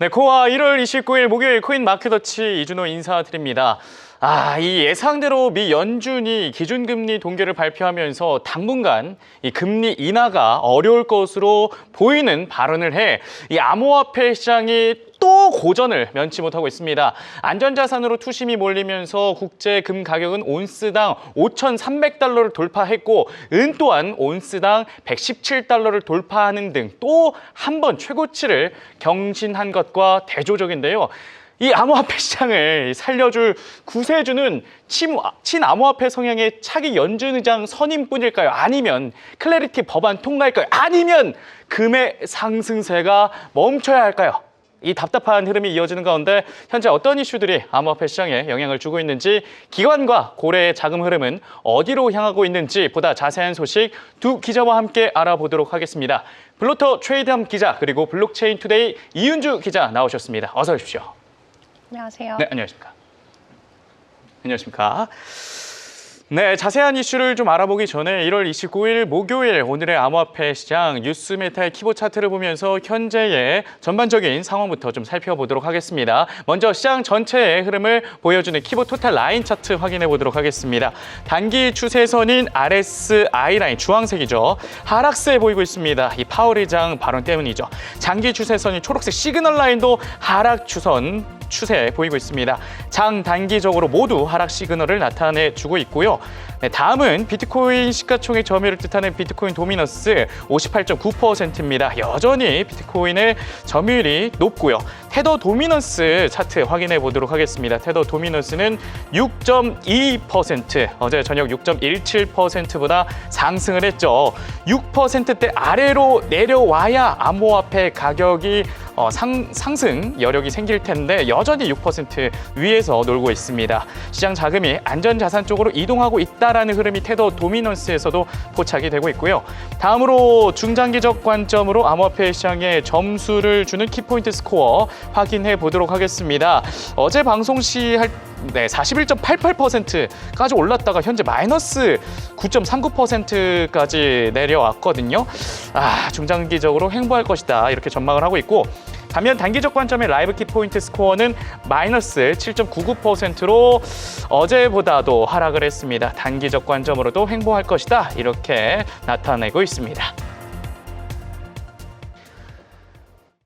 네, 코아 1월 29일 목요일 코인 마켓워치 이준호 인사드립니다. 이 예상대로 미 연준이 기준금리 동결을 발표하면서 당분간 이 금리 인하가 어려울 것으로 보이는 발언을 해 이 암호화폐 시장이 또 고전을 면치 못하고 있습니다. 안전자산으로 투심이 몰리면서 국제 금 가격은 온스당 5,300달러를 돌파했고 은 또한 온스당 117달러를 돌파하는 등 또 한 번 최고치를 경신한 것과 대조적인데요. 이 암호화폐 시장을 살려줄 구세주는 친암호화폐 성향의 차기 연준의장 선임뿐일까요? 아니면 클래리티 법안 통과일까요? 아니면 금의 상승세가 멈춰야 할까요? 이 답답한 흐름이 이어지는 가운데 현재 어떤 이슈들이 암호화폐 시장에 영향을 주고 있는지, 기관과 고래의 자금 흐름은 어디로 향하고 있는지 보다 자세한 소식 두 기자와 함께 알아보도록 하겠습니다. 블루터 트레이드함 기자 그리고 블록체인 투데이 이윤주 기자 나오셨습니다. 어서 오십시오. 안녕하세요. 네, 안녕하십니까. 안녕하십니까. 네, 자세한 이슈를 좀 알아보기 전에 1월 29일 목요일 오늘의 암호화폐 시장 뉴스메타의 키보 차트를 보면서 현재의 전반적인 상황부터 좀 살펴보도록 하겠습니다. 먼저 시장 전체의 흐름을 보여주는 키보 토탈 라인 차트 확인해 보도록 하겠습니다. 단기 추세선인 RSI 라인 주황색이죠. 하락세 보이고 있습니다. 이 파월 의장 발언 때문이죠. 장기 추세선인 초록색 시그널 라인도 하락 추세 보이고 있습니다. 장단기적으로 모두 하락 시그널을 나타내주고 있고요. 네, 다음은 비트코인 시가총액 점유율을 뜻하는 비트코인 도미넌스 58.9%입니다. 여전히 비트코인의 점유율이 높고요. 테더 도미넌스 차트 확인해 보도록 하겠습니다. 테더 도미넌스는 6.22%, 어제 저녁 6.17%보다 상승을 했죠. 6%대 아래로 내려와야 암호화폐 가격이 상승 여력이 생길 텐데 여전히 6% 위에서 놀고 있습니다. 시장 자금이 안전자산 쪽으로 이동하고 있다라는 흐름이 테더 도미넌스에서도 포착이 되고 있고요. 다음으로 중장기적 관점으로 암호화폐 시장에 점수를 주는 키포인트 스코어 확인해 보도록 하겠습니다. 어제 방송 시 41.88%까지 올랐다가 현재 마이너스 9.39%까지 내려왔거든요. 중장기적으로 횡보할 것이다 이렇게 전망을 하고 있고, 반면 단기적 관점의 라이브 키포인트 스코어는 마이너스 7.99%로 어제보다도 하락을 했습니다. 단기적 관점으로도 횡보할 것이다 이렇게 나타내고 있습니다.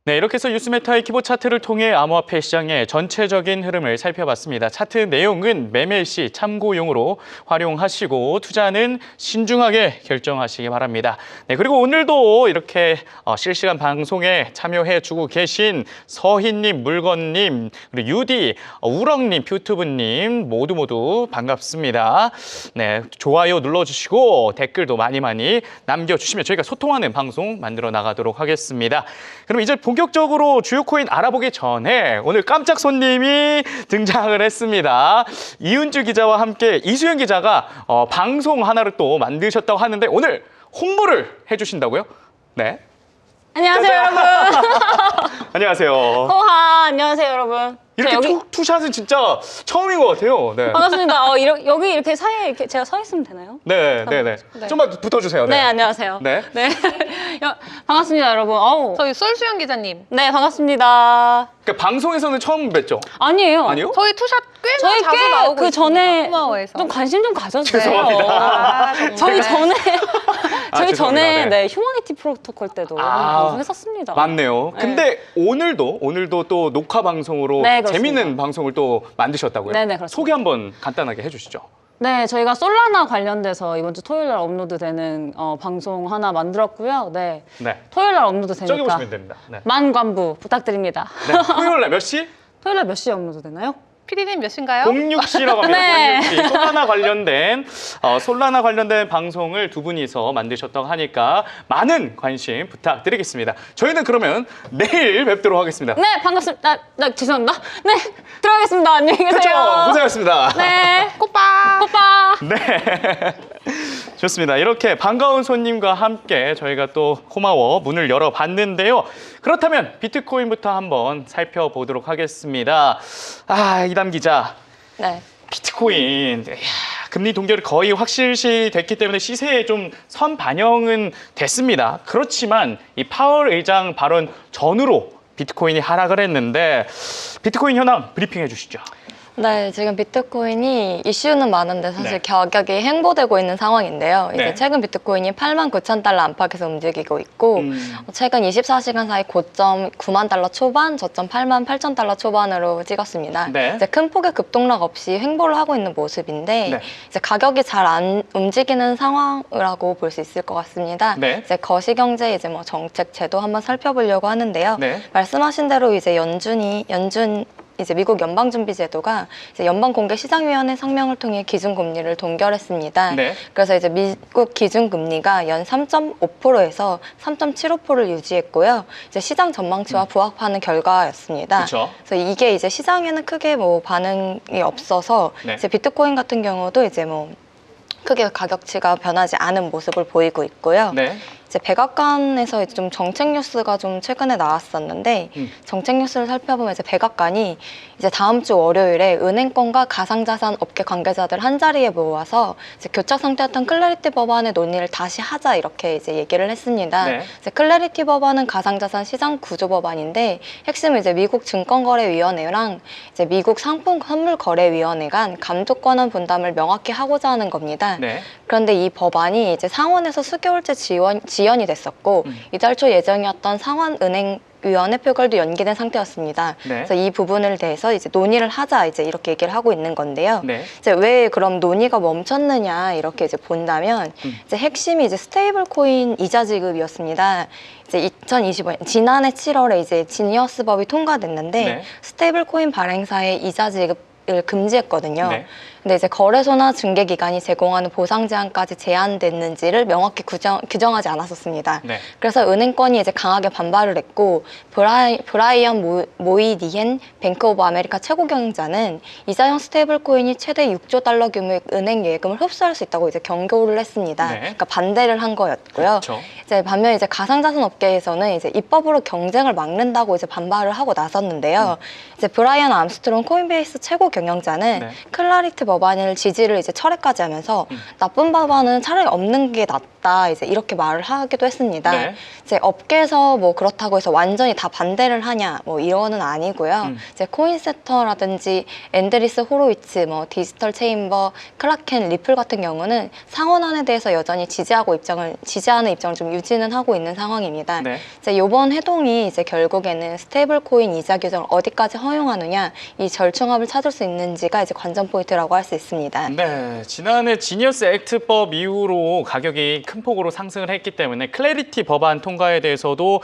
네, 이렇게 해서 뉴스메타의 키보 차트를 통해 암호화폐 시장의 전체적인 흐름을 살펴봤습니다. 차트 내용은 매매 시 참고용으로 활용하시고 투자는 신중하게 결정하시기 바랍니다. 네, 그리고 오늘도 이렇게 실시간 방송에 참여해주고 계신 서희님, 물건님, 그리고 유디, 우렁님, 퓨튜브님 모두 반갑습니다. 네, 좋아요 눌러주시고 댓글도 많이 남겨주시면 저희가 소통하는 방송 만들어 나가도록 하겠습니다. 그럼 이제 본격적으로 주요 코인 알아보기 전에 오늘 깜짝 손님이 등장을 했습니다. 이윤주 기자와 함께 이수연 기자가 방송 하나를 또 만드셨다고 하는데 오늘 홍보를 해주신다고요? 네. 안녕하세요, 여러분. 안녕하세요. 호하, 안녕하세요, 여러분. 이렇게 투샷은 진짜 처음인 것 같아요. 네. 반갑습니다. 여기 이렇게 사이에 이렇게 제가 서 있으면 되나요? 네. 좀만 붙어주세요. 네, 안녕하세요. 네. 반갑습니다, 여러분. 저희 솔수연 기자님. 네, 반갑습니다. 그러니까 방송에서는 처음 뵙죠? 아니에요. 아니요? 저희 투샷 꽤나 저희 자주 나오고 그 전에 코마워에서. 좀 관심 좀 가져주세요. 죄송합니다. 저희 전에 죄송합니다. 네. 휴머니티 프로토콜 때도 방송했었습니다. 맞네요. 근데 오늘도 또 녹화 방송으로 네, 그렇습니다. 재밌는 방송을 또 만드셨다고요? 네, 그렇습니다. 소개 한번 간단하게 해주시죠. 네, 저희가 솔라나 관련돼서 이번 주 토요일 날 업로드되는 방송 하나 만들었고요. 네. 토요일 날 업로드 되니까 저기 보시면 됩니다. 네. 만관부 부탁드립니다. 네. 토요일 날 몇 시? 토요일 날 몇 시에 업로드 되나요? PD님 몇 시인가요? 06시라고 합니다. 네. 06시. 솔라나 관련된 방송을 두 분이서 만드셨다고 하니까 많은 관심 부탁드리겠습니다. 저희는 그러면 내일 뵙도록 하겠습니다. 네, 반갑습니다. 죄송합니다. 네, 들어가겠습니다. 안녕히 계세요. 그렇죠. 고생하셨습니다. 네, 꽃빠. 오빠. 네. 좋습니다. 이렇게 반가운 손님과 함께 저희가 또 코마워 문을 열어봤는데요. 그렇다면 비트코인부터 한번 살펴보도록 하겠습니다. 이담 기자. 네. 비트코인. 금리 동결이 거의 확실시 됐기 때문에 시세에 좀 선 반영은 됐습니다. 그렇지만 이 파월 의장 발언 전후로 비트코인이 하락을 했는데 비트코인 현황 브리핑해 주시죠. 네, 지금 비트코인이 이슈는 많은데 사실 가격이 횡보되고 있는 상황인데요. 이제 최근 비트코인이 89,000달러 안팎에서 움직이고 있고 최근 24시간 사이 고점 9만 달러 초반, 저점 88,000달러 초반으로 찍었습니다. 이제 큰 폭의 급등락 없이 횡보를 하고 있는 모습인데 이제 가격이 잘 안 움직이는 상황이라고 볼 수 있을 것 같습니다. 이제 거시경제 이제 뭐 정책 제도 한번 살펴보려고 하는데요. 말씀하신 대로 이제 연준 이제 미국 연방준비제도가 이제 연방공개시장위원회 성명을 통해 기준금리를 동결했습니다. 그래서 이제 미국 기준금리가 연 3.5%에서 3.75%를 유지했고요. 이제 시장 전망치와 부합하는 결과였습니다. 그래서 이게 이제 시장에는 크게 뭐 반응이 없어서 이제 비트코인 같은 경우도 이제 뭐 크게 가격치가 변하지 않은 모습을 보이고 있고요. 이제 백악관에서 이제 좀 정책 뉴스가 좀 최근에 나왔었는데 정책 뉴스를 살펴보면 이제 백악관이 이제 다음 주 월요일에 은행권과 가상자산 업계 관계자들 한 자리에 모아서 이제 교착 상태였던 클래리티 법안의 논의를 다시 하자 이렇게 이제 얘기를 했습니다. 이제 클래리티 법안은 가상자산 시장 구조 법안인데 핵심은 이제 미국 증권거래위원회랑 이제 미국 상품 선물거래위원회 간 감독권한 분담을 명확히 하고자 하는 겁니다. 그런데 이 법안이 이제 상원에서 수개월째 지연이 됐었고 이달 초 예정이었던 상원은행위원회 표결도 연기된 상태였습니다. 그래서 이 부분을 대해서 이제 논의를 하자 이제 이렇게 얘기를 하고 있는 건데요. 이제 왜 그럼 논의가 멈췄느냐 이렇게 이제 본다면 이제 핵심이 이제 스테이블 코인 이자 지급이었습니다. 이제 2025년 지난해 7월에 이제 지니어스법이 통과됐는데 스테이블 코인 발행사의 이자 지급을 금지했거든요. 근데 이제 거래소나 중개기관이 제공하는 보상 제한까지 제한됐는지를 명확히 규정하지 않았었습니다. 그래서 은행권이 이제 강하게 반발을 했고 브라이언 모이니헨 뱅크 오브 아메리카 최고 경영자는 이자형 스테이블 코인이 최대 6조 달러 규모의 은행 예금을 흡수할 수 있다고 이제 경고를 했습니다. 그러니까 반대를 한 거였고요. 이제 반면 이제 가상자산 업계에서는 이제 입법으로 경쟁을 막는다고 이제 반발을 하고 나섰는데요. 이제 브라이언 암스트롱 코인베이스 최고 경영자는 클라리티 법안을 지지를 이제 철회까지 하면서 나쁜 법안은 차라리 없는 게 낫다 이제 이렇게 말을 하기도 했습니다. 이제 업계에서 뭐 그렇다고 해서 완전히 다 반대를 하냐 뭐 이거는 아니고요. 이제 코인세터라든지 앤드리스 호로위츠, 뭐 디지털 체인버, 크라켄, 리플 같은 경우는 상원안에 대해서 여전히 지지하는 입장을 좀 유지는 하고 있는 상황입니다. 이제 이번 회동이 이제 결국에는 스테이블 코인 이자 규정을 어디까지 허용하느냐 이 절충합을 찾을 수 있는지가 이제 관전 포인트라고 할 수 있습니다. 지난해 지니어스 액트법 이후로 가격이 큰 폭으로 상승을 했기 때문에 클래리티 법안 통과에 대해서도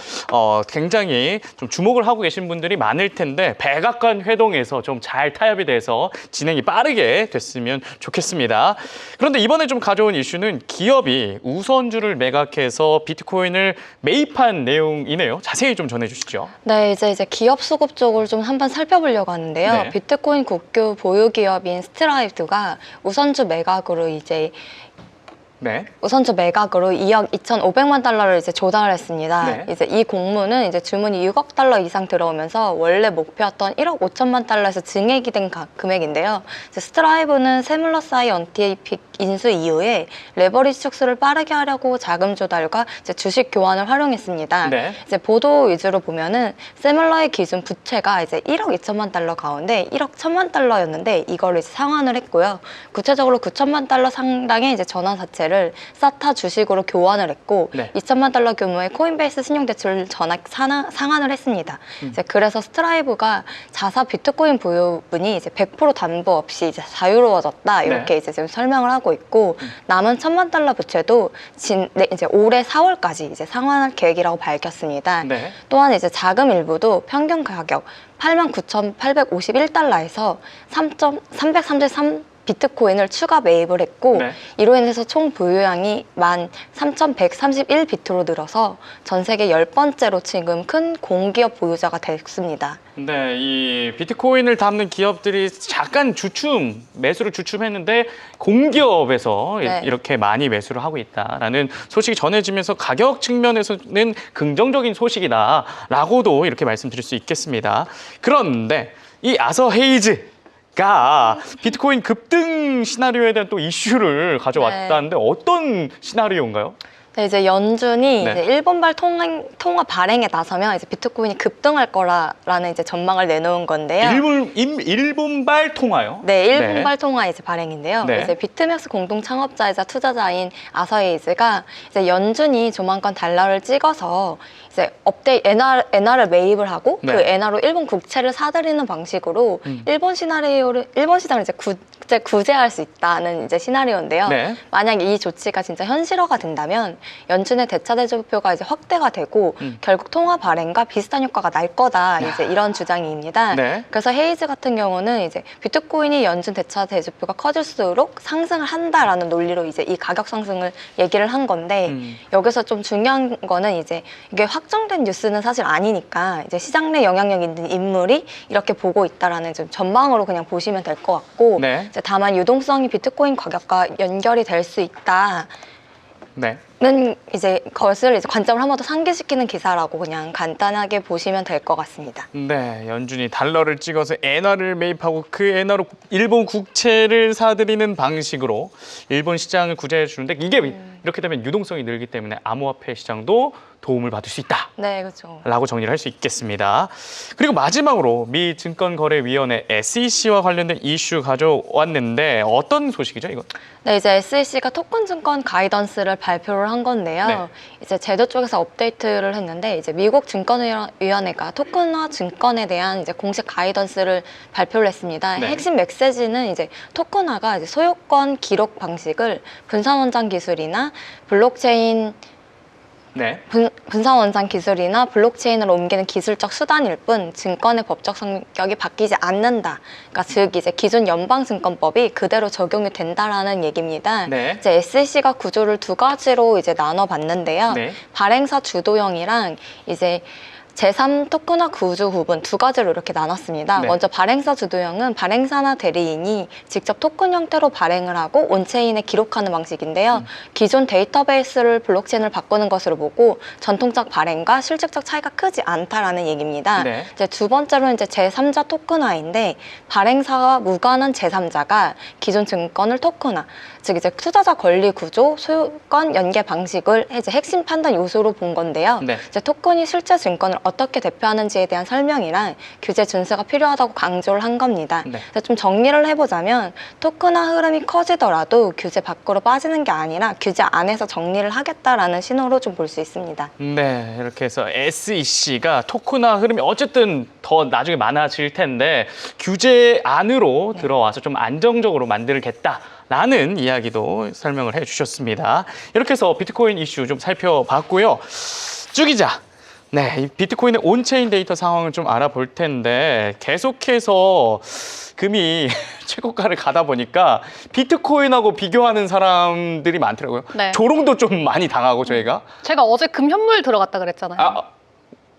굉장히 좀 주목을 하고 계신 분들이 많을 텐데 백악관 회동에서 좀 잘 타협이 돼서 진행이 빠르게 됐으면 좋겠습니다. 그런데 이번에 좀 가져온 이슈는 기업이 우선주를 매각해서 비트코인을 매입한 내용이네요. 자세히 좀 전해주시죠. 네, 이제 기업 수급 쪽을 좀 한번 살펴보려고 하는데요. 비트코인 국교 보유 기업인 스트라이드가 우선주 매각으로 이제 우선주 매각으로 2억 2,500만 달러를 이제 조달을 했습니다. 이제 이 공모는 이제 주문이 6억 달러 이상 들어오면서 원래 목표였던 1억 5천만 달러에서 증액이 된 금액인데요. 이제 스트라이브는 세뮬러사이 언티에이픽 인수 이후에 레버리지 축소를 빠르게 하려고 자금 조달과 이제 주식 교환을 활용했습니다. 이제 보도 위주로 보면은 세뮬러의 기준 부채가 이제 1억 2천만 달러 가운데 1억 1천만 달러였는데 이걸 이제 상환을 했고요. 구체적으로 9천만 달러 상당의 이제 전환 사채를 사타 주식으로 교환을 했고 2천만 달러 규모의 코인베이스 신용대출 상환을 했습니다. 이제 그래서 스트라이브가 자사 비트코인 보유분이 이제 100% 담보 없이 이제 자유로워졌다 이렇게 이제 지금 설명을 하고 있고 남은 1천만 달러 부채도 이제 올해 4월까지 이제 상환할 계획이라고 밝혔습니다. 또한 이제 자금 일부도 평균 가격 89,851달러에서 333 비트코인을 추가 매입을 했고 이로 인해서 총 보유량이 13,131비트로 늘어서 전 세계 10번째로 지금 큰 공기업 보유자가 됐습니다. 이 비트코인을 담는 기업들이 잠깐 매수를 주춤했는데 공기업에서 이렇게 많이 매수를 하고 있다라는 소식이 전해지면서 가격 측면에서는 긍정적인 소식이다라고도 이렇게 말씀드릴 수 있겠습니다. 그런데 이 아서 헤이즈 가 비트코인 급등 시나리오에 대한 또 이슈를 가져왔다는데 어떤 시나리오인가요? 네, 이제 연준이 네. 이제 일본발 통화 발행에 나서면 이제 비트코인이 급등할 거라는 이제 전망을 내놓은 건데요. 일본발 통화요? 네, 일본발 통화 이제 발행인데요. 네. 이제 비트맥스 공동 창업자이자 투자자인 아서에이즈가 이제 연준이 조만간 달러를 찍어서 이제 엔화를 매입을 하고 네. 그 엔화로 일본 국채를 사들이는 방식으로 일본 시장을 이제 국제 구제할 수 있다는 이제 시나리오인데요. 네. 만약 이 조치가 진짜 현실화가 된다면 연준의 대차 대조표가 이제 확대가 되고 결국 통화 발행과 비슷한 효과가 날 거다 이제 이런 주장입니다. 네. 그래서 헤이즈 같은 경우는 이제 비트코인이 연준 대차 대조표가 커질수록 상승을 한다라는 논리로 이제 이 가격 상승을 얘기를 한 건데 여기서 좀 중요한 거는 이제 이게 확정된 뉴스는 사실 아니니까 이제 시장 내 영향력 있는 인물이 이렇게 보고 있다라는 좀 전망으로 그냥 보시면 될 것 같고 네. 이제 다만 유동성이 비트코인 가격과 연결이 될 수 있다. 네. 는 이제 것을 이제 관점을 한 번 더 상기시키는 기사라고 그냥 간단하게 보시면 될 것 같습니다. 네, 연준이 달러를 찍어서 엔화를 매입하고 그 엔화로 일본 국채를 사들이는 방식으로 일본 시장을 구제해 주는데 이게 이렇게 되면 유동성이 늘기 때문에 암호화폐 시장도 도움을 받을 수 있다. 네, 그렇죠. 라고 정리를 할 수 있겠습니다. 그리고 마지막으로 미 증권거래위원회 SEC와 관련된 이슈 가져왔는데 어떤 소식이죠, 이거? 네, 이제 SEC가 토큰 증권 가이던스를 발표를 한 건데요. 네. 이제 제도 쪽에서 업데이트를 했는데 이제 미국 증권위원회가 토큰화 증권에 대한 이제 공식 가이던스를 발표를 했습니다. 네. 핵심 메시지는 이제 토큰화가 이제 소유권 기록 방식을 분산원장 기술이나 블록체인 네. 분산원장 기술이나 블록체인으로 옮기는 기술적 수단일 뿐 증권의 법적 성격이 바뀌지 않는다. 그러니까 즉 이제 기존 연방증권법이 그대로 적용이 된다라는 얘기입니다. 네. 이제 SEC가 구조를 두 가지로 이제 나눠봤는데요. 네. 발행사 주도형이랑 이제 제3 토큰화 구조 구분 두 가지로 이렇게 나눴습니다. 네. 먼저 발행사 주도형은 발행사나 대리인이 직접 토큰 형태로 발행을 하고 온체인에 기록하는 방식인데요. 기존 데이터베이스를 블록체인을 바꾸는 것으로 보고 전통적 발행과 실질적 차이가 크지 않다라는 얘기입니다. 네. 이제 두 번째로는 이제 제3자 토큰화인데 발행사와 무관한 제3자가 기존 증권을 토큰화, 즉 이제 투자자 권리 구조, 소유권 연계 방식을 이제 핵심 판단 요소로 본 건데요. 네. 이제 토큰이 실제 증권을 어떻게 대표하는지에 대한 설명이랑 규제 준수가 필요하다고 강조를 한 겁니다. 네. 그래서 좀 정리를 해보자면 토큰화 흐름이 커지더라도 규제 밖으로 빠지는 게 아니라 규제 안에서 정리를 하겠다라는 신호로 좀 볼 수 있습니다. 네, 이렇게 해서 SEC가 토큰화 흐름이 어쨌든 더 나중에 많아질 텐데 규제 안으로 들어와서 좀 안정적으로 만들겠다라는 이야기도 설명을 해주셨습니다. 이렇게 해서 비트코인 이슈 좀 살펴봤고요. 주 기자, 네, 이 비트코인의 온체인 데이터 상황을 좀 알아볼 텐데 계속해서 금이 최고가를 가다 보니까 비트코인하고 비교하는 사람들이 많더라고요. 네. 조롱도 좀 많이 당하고 저희가. 제가 어제 금현물 들어갔다 그랬잖아요. 아,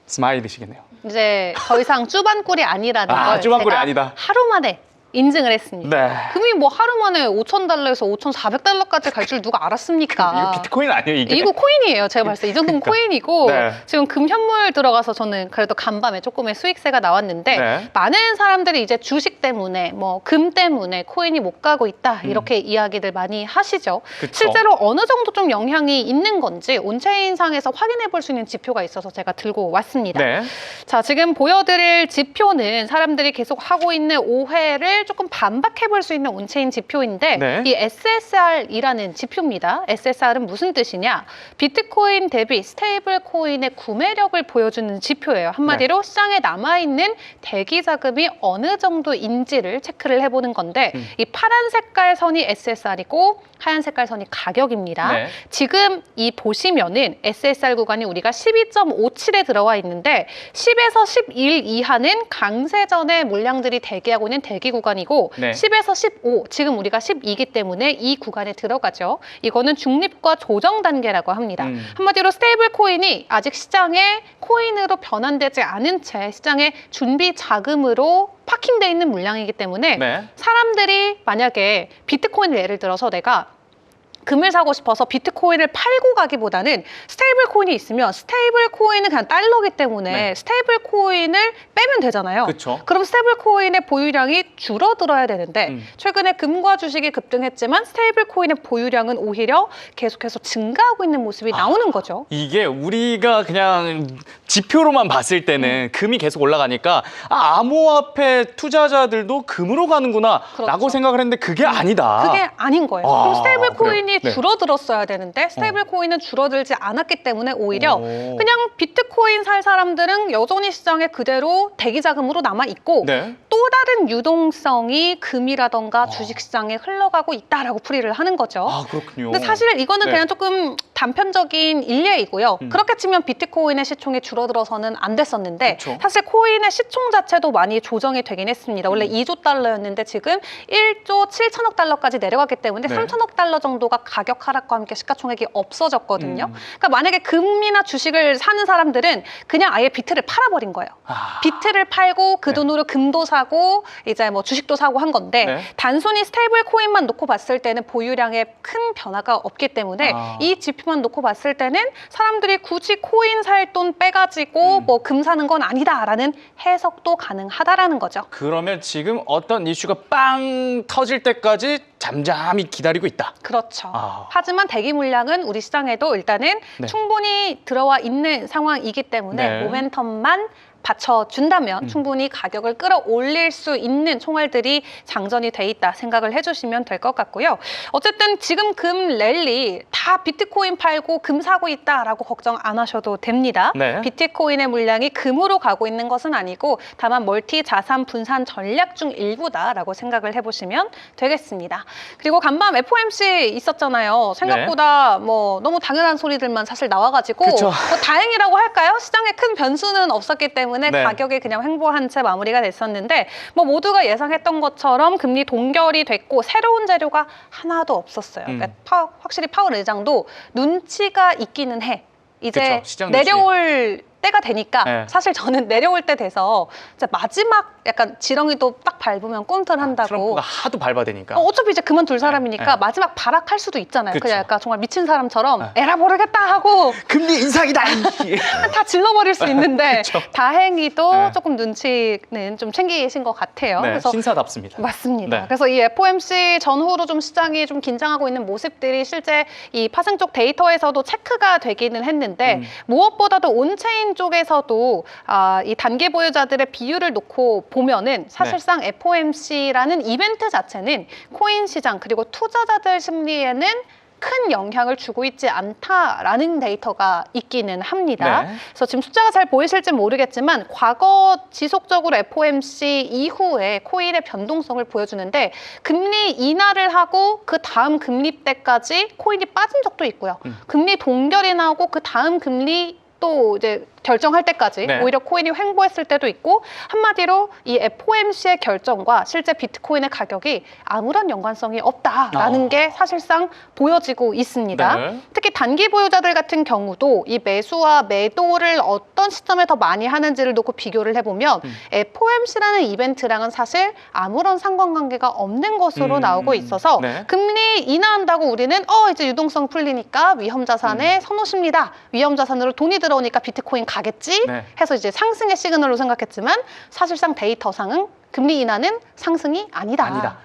스마일이시겠네요. 이제 더 이상 쭈반꿀이 아니라는 걸 쭈반꿀이 제가 아니다. 하루 만에 인증을 했습니다. 네. 금이 뭐 하루 만에 5,000달러에서 5,400달러까지 갈 줄 누가 알았습니까? 이거 비트코인 아니에요, 이게? 이거 코인이에요. 제가 봤을 때 이 정도면 그러니까. 코인이고 네. 지금 금현물 들어가서 저는 그래도 간밤에 조금의 수익세가 나왔는데 네. 많은 사람들이 이제 주식 때문에 뭐 금 때문에 코인이 못 가고 있다 이렇게 이야기들 많이 하시죠. 그쵸. 실제로 어느 정도 좀 영향이 있는 건지 온체인상에서 확인해 볼 수 있는 지표가 있어서 제가 들고 왔습니다. 네. 자, 지금 보여드릴 지표는 사람들이 계속 하고 있는 오해를 조금 반박해 볼 수 있는 온체인 지표인데 네. 이 SSR이라는 지표입니다. SSR은 무슨 뜻이냐? 비트코인 대비 스테이블 코인의 구매력을 보여주는 지표예요. 한마디로 시장에 남아있는 대기 자금이 어느 정도인지를 체크를 해보는 건데 이 파란 색깔 선이 SSR이고 하얀 색깔 선이 가격입니다. 네. 지금 이 보시면은 SSR 구간이 우리가 12.57에 들어와 있는데 10에서 11 이하는 강세 전에 물량들이 대기하고 있는 대기 구간이고 네. 10에서 15, 지금 우리가 12이기 때문에 이 구간에 들어가죠. 이거는 중립과 조정 단계라고 합니다. 한마디로 스테이블 코인이 아직 시장에 코인으로 변환되지 않은 채 시장에 준비 자금으로 파킹돼 있는 물량이기 때문에 네. 사람들이 만약에 비트코인을 예를 들어서 내가 금을 사고 싶어서 비트코인을 팔고 가기보다는 스테이블 코인이 있으면 스테이블 코인은 그냥 달러기 때문에 네. 스테이블 코인을 빼면 되잖아요. 그쵸. 그럼 스테이블 코인의 보유량이 줄어들어야 되는데 최근에 금과 주식이 급등했지만 스테이블 코인의 보유량은 오히려 계속해서 증가하고 있는 모습이 나오는 거죠. 이게 우리가 그냥 지표로만 봤을 때는 금이 계속 올라가니까 암호화폐 투자자들도 금으로 가는구나 라고 그렇죠. 생각을 했는데 그게 아니다. 그게 아닌 거예요. 아, 그럼 스테이블 코인이 그래요? 네. 줄어들었어야 되는데 스테이블 코인은 줄어들지 않았기 때문에 오히려 오. 그냥 비트코인 살 사람들은 여전히 시장에 그대로 대기 자금으로 남아 있고 네. 또 다른 유동성이 금이라던가 주식시장에 흘러가고 있다라고 풀이를 하는 거죠. 아, 그렇군요. 근데 사실 이거는 네. 그냥 조금 단편적인 일례이고요. 그렇게 치면 비트코인의 시총이 줄어들어서는 안 됐었는데 그쵸. 사실 코인의 시총 자체도 많이 조정이 되긴 했습니다. 원래 2조 달러였는데 지금 1조 7천억 달러까지 내려갔기 때문에 네. 3천억 달러 정도가 가격 하락과 함께 시가총액이 없어졌거든요. 그러니까 만약에 금이나 주식을 사는 사람들은 그냥 아예 비트를 팔아버린 거예요. 비트를 팔고 그 돈으로 금도 사고 이제 뭐 주식도 사고 한 건데 네. 단순히 스테이블 코인만 놓고 봤을 때는 보유량에 큰 변화가 없기 때문에 이 지표만 놓고 봤을 때는 사람들이 굳이 코인 살 돈 빼가지고 뭐 금 사는 건 아니다라는 해석도 가능하다라는 거죠. 그러면 지금 어떤 이슈가 빵 터질 때까지 잠잠히 기다리고 있다. 그렇죠. 아. 하지만 대기 물량은 우리 시장에도 일단은 네. 충분히 들어와 있는 상황이기 때문에 네. 모멘텀만 받쳐준다면 충분히 가격을 끌어올릴 수 있는 총알들이 장전이 돼 있다 생각을 해주시면 될 것 같고요. 어쨌든 지금 금 랠리 다 비트코인 팔고 금 사고 있다라고 걱정 안 하셔도 됩니다. 네. 비트코인의 물량이 금으로 가고 있는 것은 아니고 다만 멀티 자산 분산 전략 중 일부다라고 생각을 해보시면 되겠습니다. 그리고 간밤 FOMC 있었잖아요. 생각보다 뭐 너무 당연한 소리들만 사실 나와가지고 그쵸. 뭐 다행이라고 할까요? 시장에 큰 변수는 없었기 때문에 네. 가격이 그냥 횡보한 채 마무리가 됐었는데 뭐 모두가 예상했던 것처럼 금리 동결이 됐고 새로운 재료가 하나도 없었어요. 그러니까 확실히 파월 의장도 눈치가 있기는 해. 이제 그쵸, 시장 눈치. 내려올 때가 되니까 네. 사실 저는 내려올 때 돼서 이제 마지막 약간 지렁이도 딱 밟으면 꼰틀한다고. 트럼프가 하도 밟아대니까. 어차피 이제 그만둘 사람이니까 네. 마지막 발악할 수도 있잖아요. 그쵸. 그냥 약간 정말 미친 사람처럼 네. 에라 모르겠다 하고 금리 인상이다. 다 질러버릴 수 있는데 그쵸. 다행히도 네. 조금 눈치는 좀 챙기신 것 같아요. 네, 그래서 신사답습니다. 맞습니다. 네. 그래서 이 FOMC 전후로 좀 시장이 좀 긴장하고 있는 모습들이 실제 이 파생 쪽 데이터에서도 체크가 되기는 했는데 무엇보다도 온체인 쪽에서도 이 단기 보유자들의 비율을 놓고 보면은 사실상 FOMC라는 이벤트 자체는 코인 시장 그리고 투자자들 심리에는 큰 영향을 주고 있지 않다라는 데이터가 있기는 합니다. 네. 그래서 지금 숫자가 잘 보이실지 모르겠지만 과거 지속적으로 FOMC 이후에 코인의 변동성을 보여주는데 금리 인하를 하고 그 다음 금리 때까지 코인이 빠진 적도 있고요. 금리 동결이 나오고 그 다음 금리 또 이제 결정할 때까지 네. 오히려 코인이 횡보했을 때도 있고 한마디로 이 FOMC의 결정과 실제 비트코인의 가격이 아무런 연관성이 없다라는 게 사실상 보여지고 있습니다. 네. 특히 단기 보유자들 같은 경우도 이 매수와 매도를 어떤 시점에 더 많이 하는지를 놓고 비교를 해보면 FOMC라는 이벤트랑은 사실 아무런 상관관계가 없는 것으로 나오고 있어서 네. 금리 인하한다고 우리는 이제 유동성 풀리니까 위험 자산에 선호십니다. 위험 자산으로 돈이 들어오니까 비트코인 가겠지 네. 해서 이제 상승의 시그널로 생각했지만 사실상 데이터상은 금리 인하는 상승이 아니다.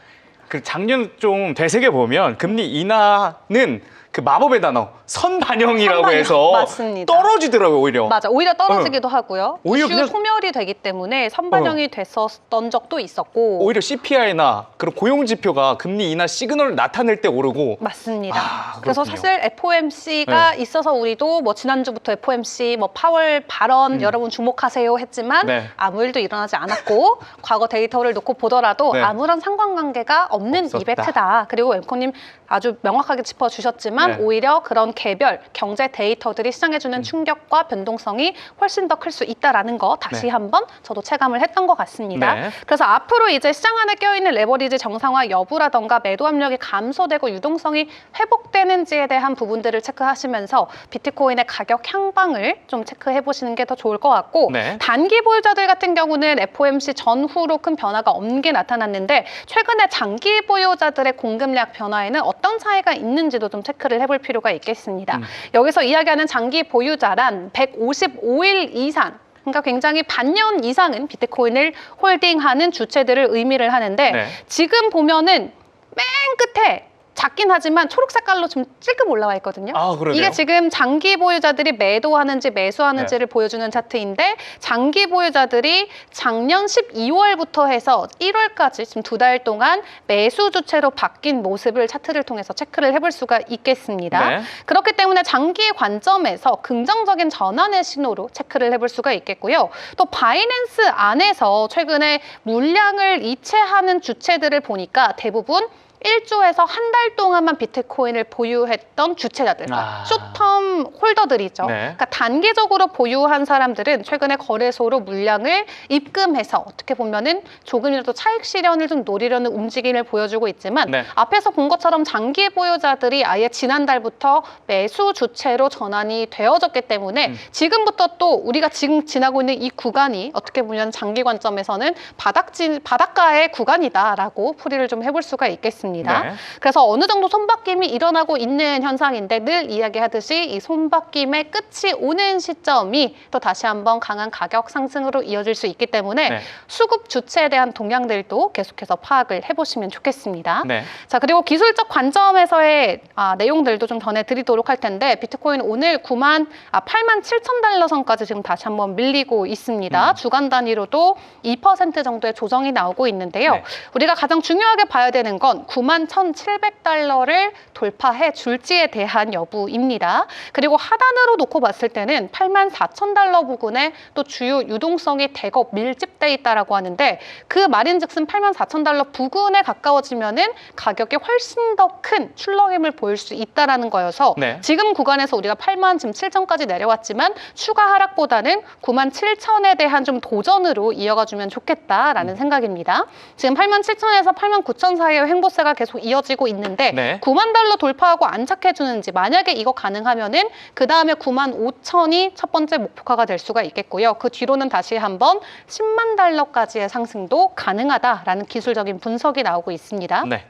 그 작년 좀 되새겨 보면 금리 인하는 그 마법의 단어 선반영이라고 선반영, 해서 맞습니다. 떨어지더라고요 오히려. 맞아. 오히려 떨어지기도 하고요. 오히려 이슈 그냥- 소멸이 되기 때문에 선반영이 됐었던 적도 있었고. 오히려 CPI나 그런 고용 지표가 금리 인하 시그널을 나타낼 때 오르고. 맞습니다. 그래서 그렇군요. 사실 FOMC가 네. 있어서 우리도 뭐 지난주부터 FOMC 뭐 파월 발언 여러분 주목하세요 했지만 네. 아무 일도 일어나지 않았고 과거 데이터를 놓고 보더라도 네. 아무런 상관관계가 없는 없었다. 이벤트다. 그리고 앵커님 아주 명확하게 짚어주셨지만 하지만 네. 오히려 그런 개별 경제 데이터들이 시장에 주는 충격과 변동성이 훨씬 더 클 수 있다라는 거 다시 네. 한번 저도 체감을 했던 것 같습니다. 네. 그래서 앞으로 이제 시장 안에 껴있는 레버리지 정상화 여부라던가 매도 압력이 감소되고 유동성이 회복되는지에 대한 부분들을 체크하시면서 비트코인의 가격 향방을 좀 체크해 보시는 게 더 좋을 것 같고 네. 단기 보유자들 같은 경우는 FOMC 전후로 큰 변화가 없는 게 나타났는데 최근에 장기 보유자들의 공급량 변화에는 어떤 차이가 있는지도 좀 체크를 해볼 필요가 있겠습니다. 여기서 이야기하는 장기 보유자란 155일 이상 그러니까 굉장히 반년 이상은 비트코인을 홀딩하는 주체들을 의미를 하는데 네. 지금 보면은 맨 끝에 작긴 하지만 초록 색깔로 좀 찔끔 올라와 있거든요. 아, 그러네요. 이게 지금 장기 보유자들이 매도하는지 매수하는지를 보여주는 차트인데 장기 보유자들이 작년 12월부터 해서 1월까지 지금 2달 동안 매수 주체로 바뀐 모습을 차트를 통해서 체크를 해볼 수가 있겠습니다. 네. 그렇기 때문에 장기 관점에서 긍정적인 전환의 신호로 체크를 해볼 수가 있겠고요. 또 바이낸스 안에서 최근에 물량을 이체하는 주체들을 보니까 대부분 1주에서 한 달 동안만 비트코인을 보유했던 주체자들, 아. 숏텀 홀더들이죠. 네. 그러니까 단기적으로 보유한 사람들은 최근에 거래소로 물량을 입금해서 어떻게 보면은 조금이라도 차익 실현을 좀 노리려는 움직임을 보여주고 있지만 네. 앞에서 본 것처럼 장기 보유자들이 아예 지난달부터 매수 주체로 전환이 되어졌기 때문에 지금부터 또 우리가 지금 지나고 있는 이 구간이 어떻게 보면 장기 관점에서는 바닷가의 구간이다라고 풀이를 좀 해볼 수가 있겠습니다. 네. 그래서 어느 정도 손바뀜이 일어나고 있는 현상인데 늘 이야기하듯이 이 손바뀜의 끝이 오는 시점이 또 다시 한번 강한 가격 상승으로 이어질 수 있기 때문에 네. 수급 주체에 대한 동향들도 계속해서 파악을 해보시면 좋겠습니다. 네. 자, 그리고 기술적 관점에서의 내용들도 좀 전해드리도록 할 텐데 비트코인 오늘 87,000달러 선까지 지금 다시 한번 밀리고 있습니다. 주간 단위로도 2% 정도의 조정이 나오고 있는데요. 네. 우리가 가장 중요하게 봐야 되는 건 91,700달러를 돌파해 줄지에 대한 여부입니다. 그리고 하단으로 놓고 봤을 때는 84,000달러 부근에 또 주요 유동성이 대거 밀집돼 있다라고 하는데 그 말인즉슨 84,000달러 부근에 가까워지면은 가격이 훨씬 더 큰 출렁임을 보일 수 있다라는 거여서 네. 지금 구간에서 우리가 87,000까지 내려왔지만 추가 하락보다는 97,000에 대한 좀 도전으로 이어가주면 좋겠다라는 생각입니다. 지금 87,000에서 89,000 사이의 횡보세가 계속 이어지고 있는데 네. 9만 달러 돌파하고 안착해주는지 만약에 이거 가능하면은 그 다음에 95,000이 첫 번째 목표가가 될 수가 있겠고요. 그 뒤로는 다시 한번 10만 달러까지의 상승도 가능하다라는 기술적인 분석이 나오고 있습니다. 네.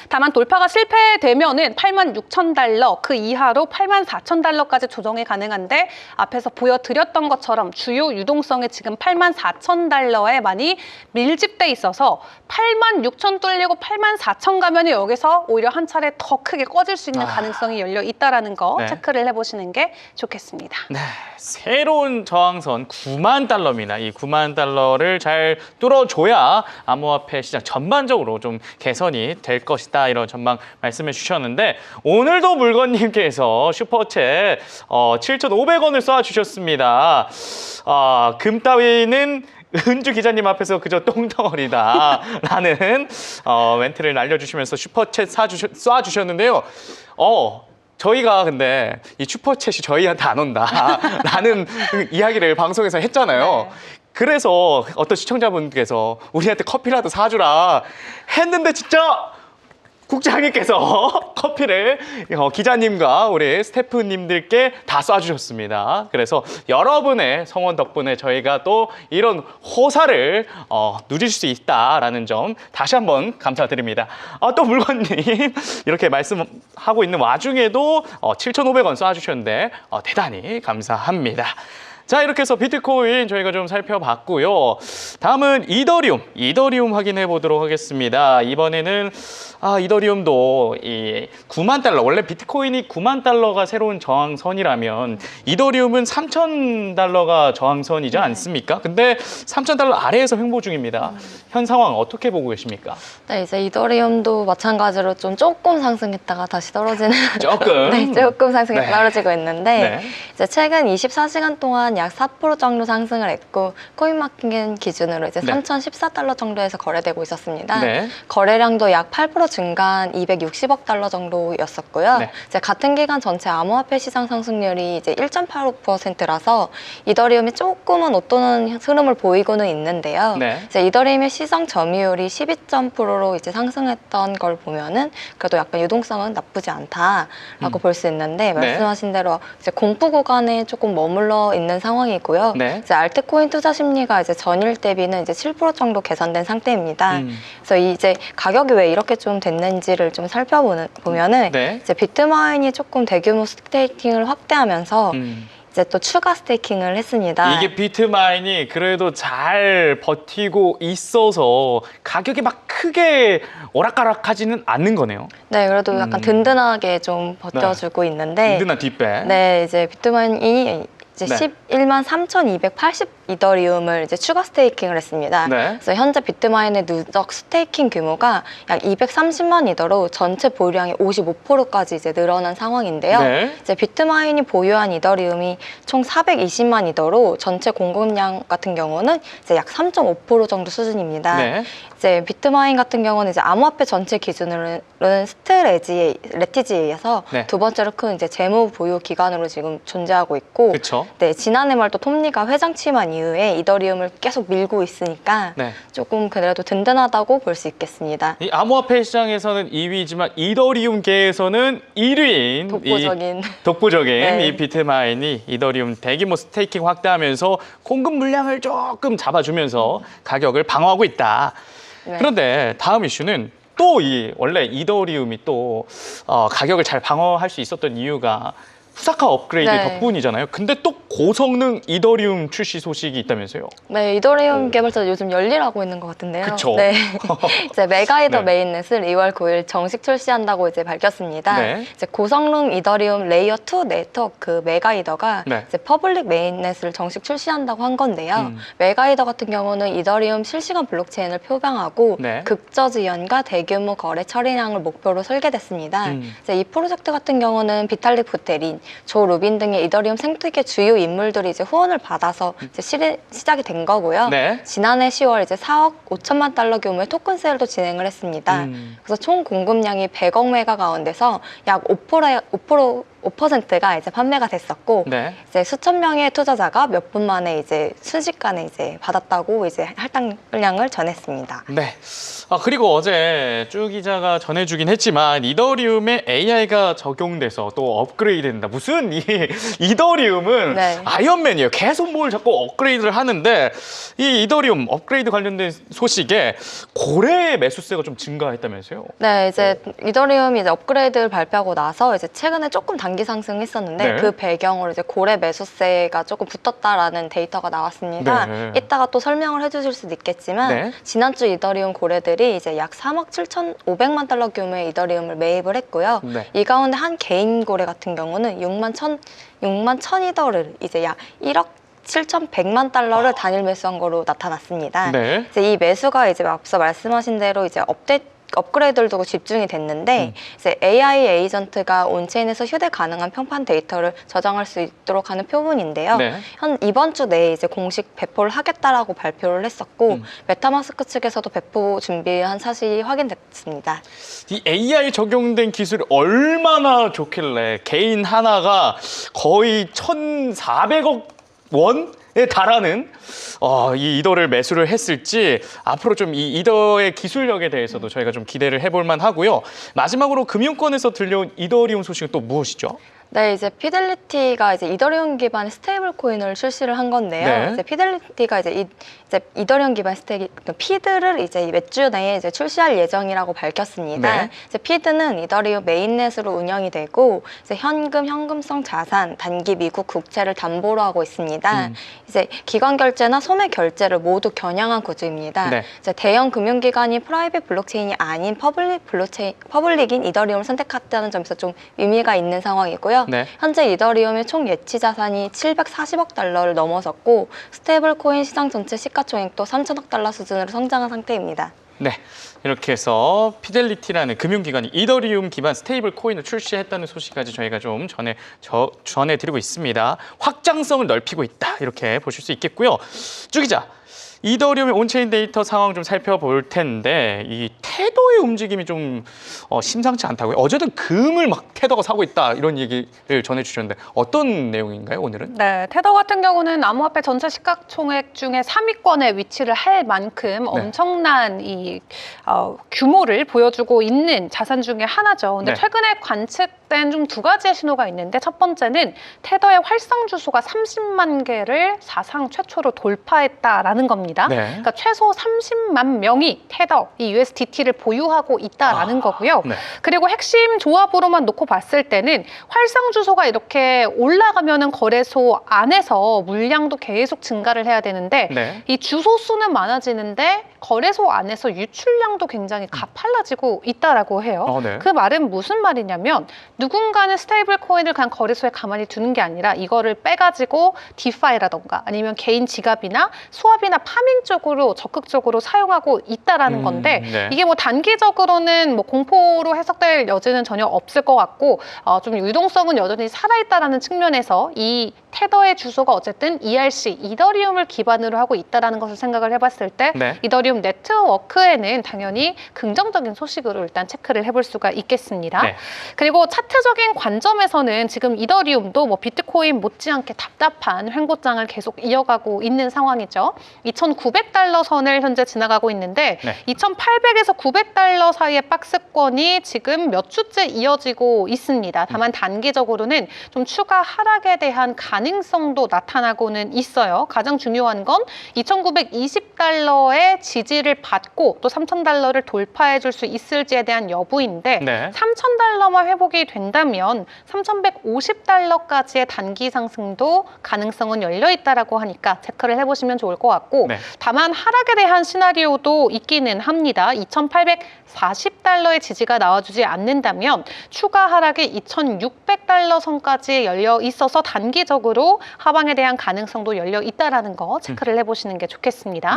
다만 돌파가 실패되면은 86,000달러 그 이하로 84,000달러까지 조정이 가능한데 앞에서 보여드렸던 것처럼 주요 유동성이 지금 84,000달러에 많이 밀집돼 있어서 86,000 뚫리고 84,000 가면은 여기서 오히려 한 차례 더 크게 꺼질 수 있는 가능성이 열려 있다라는 거 네. 체크를 해보시는 게 좋겠습니다. 네, 새로운 저항선 9만 달러입니다. 이 9만 달러를 잘 뚫어줘야 암호화폐 시장 전반적으로 좀 개선이 될 것이다. 이런 전망 말씀해 주셨는데 오늘도 물건님께서 슈퍼챗 7,500원을 쏴주셨습니다. 금 따위는 은주 기자님 앞에서 그저 똥덩어리다 라는 멘트를 날려주시면서 슈퍼챗 쏴주셨는데요. 저희가 근데 이 슈퍼챗이 저희한테 안 온다 라는 이야기를 방송에서 했잖아요. 네. 그래서 어떤 시청자분께서 우리한테 커피라도 사주라 했는데 진짜 국장님께서 커피를 기자님과 우리 스태프님들께 다 쏴주셨습니다. 그래서 여러분의 성원 덕분에 저희가 또 이런 호사를 누릴 수 있다라는 점 다시 한번 감사드립니다. 또 물건님 이렇게 말씀하고 있는 와중에도 7,500원 쏴주셨는데 대단히 감사합니다. 자, 이렇게 해서 비트코인 저희가 좀 살펴봤고요. 다음은 이더리움 확인해 보도록 하겠습니다. 이번에는 이더리움도 이 9만 달러, 원래 비트코인이 9만 달러가 새로운 저항선이라면 이더리움은 3,000달러가 저항선이지 않습니까? 근데 3,000달러 아래에서 횡보 중입니다. 현 상황 어떻게 보고 계십니까? 네, 이제 이더리움도 마찬가지로 좀 조금 상승했다가 다시 떨어지는 조금. 네, 조금 상승했다 네. 떨어지고 있는데 네. 이제 최근 24시간 동안 약 4% 정도 상승을 했고 코인마켓 기준으로 이제 네. 3,014달러 정도에서 거래되고 있었습니다. 네. 거래량도 약 8% 증가한 260억 달러 정도였었고요. 네. 이제 같은 기간 전체 암호화폐 시장 상승률이 이제 1.85%라서 이더리움이 조금은 옷도는 흐름을 보이고는 있는데요. 네. 이제 이더리움의 시장 점유율이 12.%로 이제 상승했던 걸 보면은 그래도 약간 유동성은 나쁘지 않다라고 볼 수 있는데 말씀하신 대로 이제 공포 구간에 조금 머물러 있는 상황이고요. 네. 이제 알트코인 투자 심리가 이제 전일 대비는 이제 7% 정도 개선된 상태입니다. 그래서 이제 가격이 왜 이렇게 좀 됐는지를 좀 살펴보면은 네. 이제 비트마인이 조금 대규모 스테이킹을 확대하면서 이제 또 추가 스테이킹을 했습니다. 이게 비트마인이 그래도 잘 버티고 있어서 가격이 막 크게 오락가락하지는 않는 거네요. 네, 그래도 약간 든든하게 좀 버텨주고 있는데 든든한 뒷배. 네, 이제 비트마인이 이제 네. 11만 3,280 이더리움을 이제 추가 스테이킹을 했습니다. 네. 그래서 현재 비트마인의 누적 스테이킹 규모가 약 230만 이더로 전체 보유량의 55%까지 이제 늘어난 상황인데요. 네. 이제 비트마인이 보유한 이더리움이 총 420만 이더로 전체 공급량 같은 경우는 이제 약 3.5% 정도 수준입니다. 네. 이제 비트마인 같은 경우는 이제 암호화폐 전체 기준으로는 레티지에서 네. 두 번째로 큰 이제 재무 보유 기관으로 지금 존재하고 있고, 그렇죠. 네, 지난해 말 또 톱니가 회장 취임한 이후에 이더리움을 계속 밀고 있으니까 네. 조금 그래도 든든하다고 볼 수 있겠습니다. 이 암호화폐 시장에서는 2위지만 이더리움계에서는 1위인 독보적인 네. 이 비트마인이 이더리움 대규모 스테이킹 확대하면서 공급 물량을 조금 잡아주면서 가격을 방어하고 있다. 네. 그런데 다음 이슈는 또 원래 이더리움이 또 가격을 잘 방어할 수 있었던 이유가 후사카 업그레이드 네. 덕분이잖아요. 근데 또 고성능 이더리움 출시 소식이 있다면서요? 네, 이더리움 개발자 요즘 열일하고 있는 것 같은데요. 그쵸. 네. 이제 메가이더 네. 메인넷을 2월 9일 정식 출시한다고 이제 밝혔습니다. 네. 이제 고성능 이더리움 레이어 2 네트워크 메가이더가 네. 이제 퍼블릭 메인넷을 정식 출시한다고 한 건데요. 메가이더 같은 경우는 이더리움 실시간 블록체인을 표방하고 네. 극저 지연과 대규모 거래 처리량을 목표로 설계됐습니다. 이제 이 프로젝트 같은 경우는 비탈릭 부테린, 조 루빈 등의 이더리움 생태계 주요 인물들이 이제 후원을 받아서 이제 시작이 된 거고요. 네. 지난해 10월 이제 4억 5천만 달러 규모의 토큰 세일도 진행을 했습니다. 그래서 총 공급량이 100억 메가 가운데서 약 5%가 이제 판매가 됐었고, 네. 이제 수천 명의 투자자가 몇 분 만에 이제 순식간에 이제 받았다고 이제 할당량을 전했습니다. 네. 그리고 어제 쭈 기자가 전해주긴 했지만 이더리움에 AI가 적용돼서 또 업그레이드된다. 무슨 이더리움은 네. 아이언맨이에요. 계속 뭘 자꾸 업그레이드를 하는데 이 이더리움 업그레이드 관련된 소식에 고래 매수세가 좀 증가했다면서요? 네, 이제 이더리움이 이제 업그레이드를 발표하고 나서 이제 최근에 조금 단기 상승했었는데 네. 그 배경으로 이제 고래 매수세가 조금 붙었다라는 데이터가 나왔습니다. 네. 이따가 또 설명을 해주실 수도 있겠지만 네. 지난주 이더리움 고래들이 이제 약 3억 7,500만 달러 규모의 이더리움을 매입을 했고요. 네. 이 가운데 한 개인 고래 같은 경우는 6만 1,000 이더를 이제 약 1억 7,100만 달러를 단일 매수한 거로 나타났습니다. 네. 이제 이 매수가 이제 앞서 말씀하신 대로 이제 업그레이드를 두고 집중이 됐는데 이제 AI 에이전트가 온체인에서 휴대 가능한 평판 데이터를 저장할 수 있도록 하는 표본인데요. 네. 이번 주 내에 이제 공식 배포를 하겠다라고 발표를 했었고 메타마스크 측에서도 배포 준비한 사실이 확인됐습니다. 이 AI 적용된 기술이 얼마나 좋길래 개인 하나가 거의 1,400억 원에 달하는 이 이더를 매수를 했을지 앞으로 좀 이 이더의 기술력에 대해서도 저희가 좀 기대를 해볼 만하고요. 마지막으로 금융권에서 들려온 이더리움 소식은 또 무엇이죠? 네, 이제 피델리티가 이제 이더리움 기반의 스테이블 코인을 출시를 한 건데요. 네. 이제 피델리티가 이제 이더리움 기반 피드를 이제 몇 주 내에 이제 출시할 예정이라고 밝혔습니다. 네. 이제 피드는 이더리움 메인넷으로 운영이 되고 이제 현금성 자산, 단기 미국 국채를 담보로 하고 있습니다. 이제 기관 결제나 소매 결제를 모두 겨냥한 구조입니다. 네. 이제 대형 금융기관이 프라이빗 블록체인이 아닌 퍼블릭인 이더리움을 선택했다는 점에서 좀 의미가 있는 상황이고요. 네. 현재 이더리움의 총 예치 자산이 740억 달러를 넘어섰고 스테이블 코인 시장 전체 시가총액도 3천억 달러 수준으로 성장한 상태입니다. 네. 이렇게 해서 피델리티라는 금융기관이 이더리움 기반 스테이블 코인을 출시했다는 소식까지 저희가 좀 전해드리고 있습니다. 확장성을 넓히고 있다 이렇게 보실 수 있겠고요. 주 기자, 이더리움의 온체인 데이터 상황 좀 살펴볼 텐데 이 테더의 움직임이 좀 심상치 않다고요. 어제도 금을 막 테더가 사고 있다 이런 얘기를 전해주셨는데 어떤 내용인가요 오늘은? 네, 테더 같은 경우는 암호화폐 전체 시가총액 중에 3위권에 위치를 할 만큼 엄청난 이 규모를 보여주고 있는 자산 중에 하나죠. 근데 최근에 관측된 좀 두 가지의 신호가 있는데 첫 번째는 테더의 활성 주소가 30만 개를 사상 최초로 돌파했다라는 겁니다. 그러니까 최소 30만 명이 테더, 이 USDT를 보유하고 있다라는 거고요. 그리고 핵심 조합으로만 놓고 봤을 때는 활성 주소가 이렇게 올라가면은 거래소 안에서 물량도 계속 증가를 해야 되는데 이 주소 수는 많아지는데 거래소 안에서 유출량도 굉장히 가팔라지고 있다라고 해요. 그 말은 무슨 말이냐면 누군가는 스테이블 코인을 그냥 거래소에 가만히 두는 게 아니라 이거를 빼가지고 디파이라던가 아니면 개인 지갑이나 수압이나 파밍 쪽으로 적극적으로 사용하고 있다라는 건데 이게 뭐 단기적으로는 뭐 공포로 해석될 여지는 전혀 없을 것 같고 좀 유동성은 여전히 살아있다라는 측면에서 이 테더의 주소가 어쨌든 ERC, 이더리움을 기반으로 하고 있다는 것을 생각을 해봤을 때 이더리움 네트워크에는 당연히 긍정적인 소식으로 일단 체크를 해볼 수가 있겠습니다. 그리고 차트적인 관점에서는 지금 이더리움도 뭐 비트코인 못지않게 답답한 횡보장을 계속 이어가고 있는 상황이죠. 2,900달러 선을 현재 지나가고 있는데 2,800에서 900달러 사이의 박스권이 지금 몇 주째 이어지고 있습니다. 다만 단기적으로는 좀 추가 하락에 대한 가능성도 나타나고는 있어요. 가장 중요한 건 2,920달러의 지지를 받고 또 3,000달러를 돌파해 줄 수 있을지에 대한 여부인데 3,000달러만 회복이 된다면 3,150달러까지의 단기 상승도 가능성은 열려 있다라고 하니까 체크를 해보시면 좋을 것 같고 다만 하락에 대한 시나리오도 있기는 합니다. 2,840달러의 지지가 나와주지 않는다면 추가 하락이 2,600달러 선까지 열려 있어서 단기적으로 하방에 대한 가능성도 열려 있다라는 거 체크를 해보시는 게 좋겠습니다.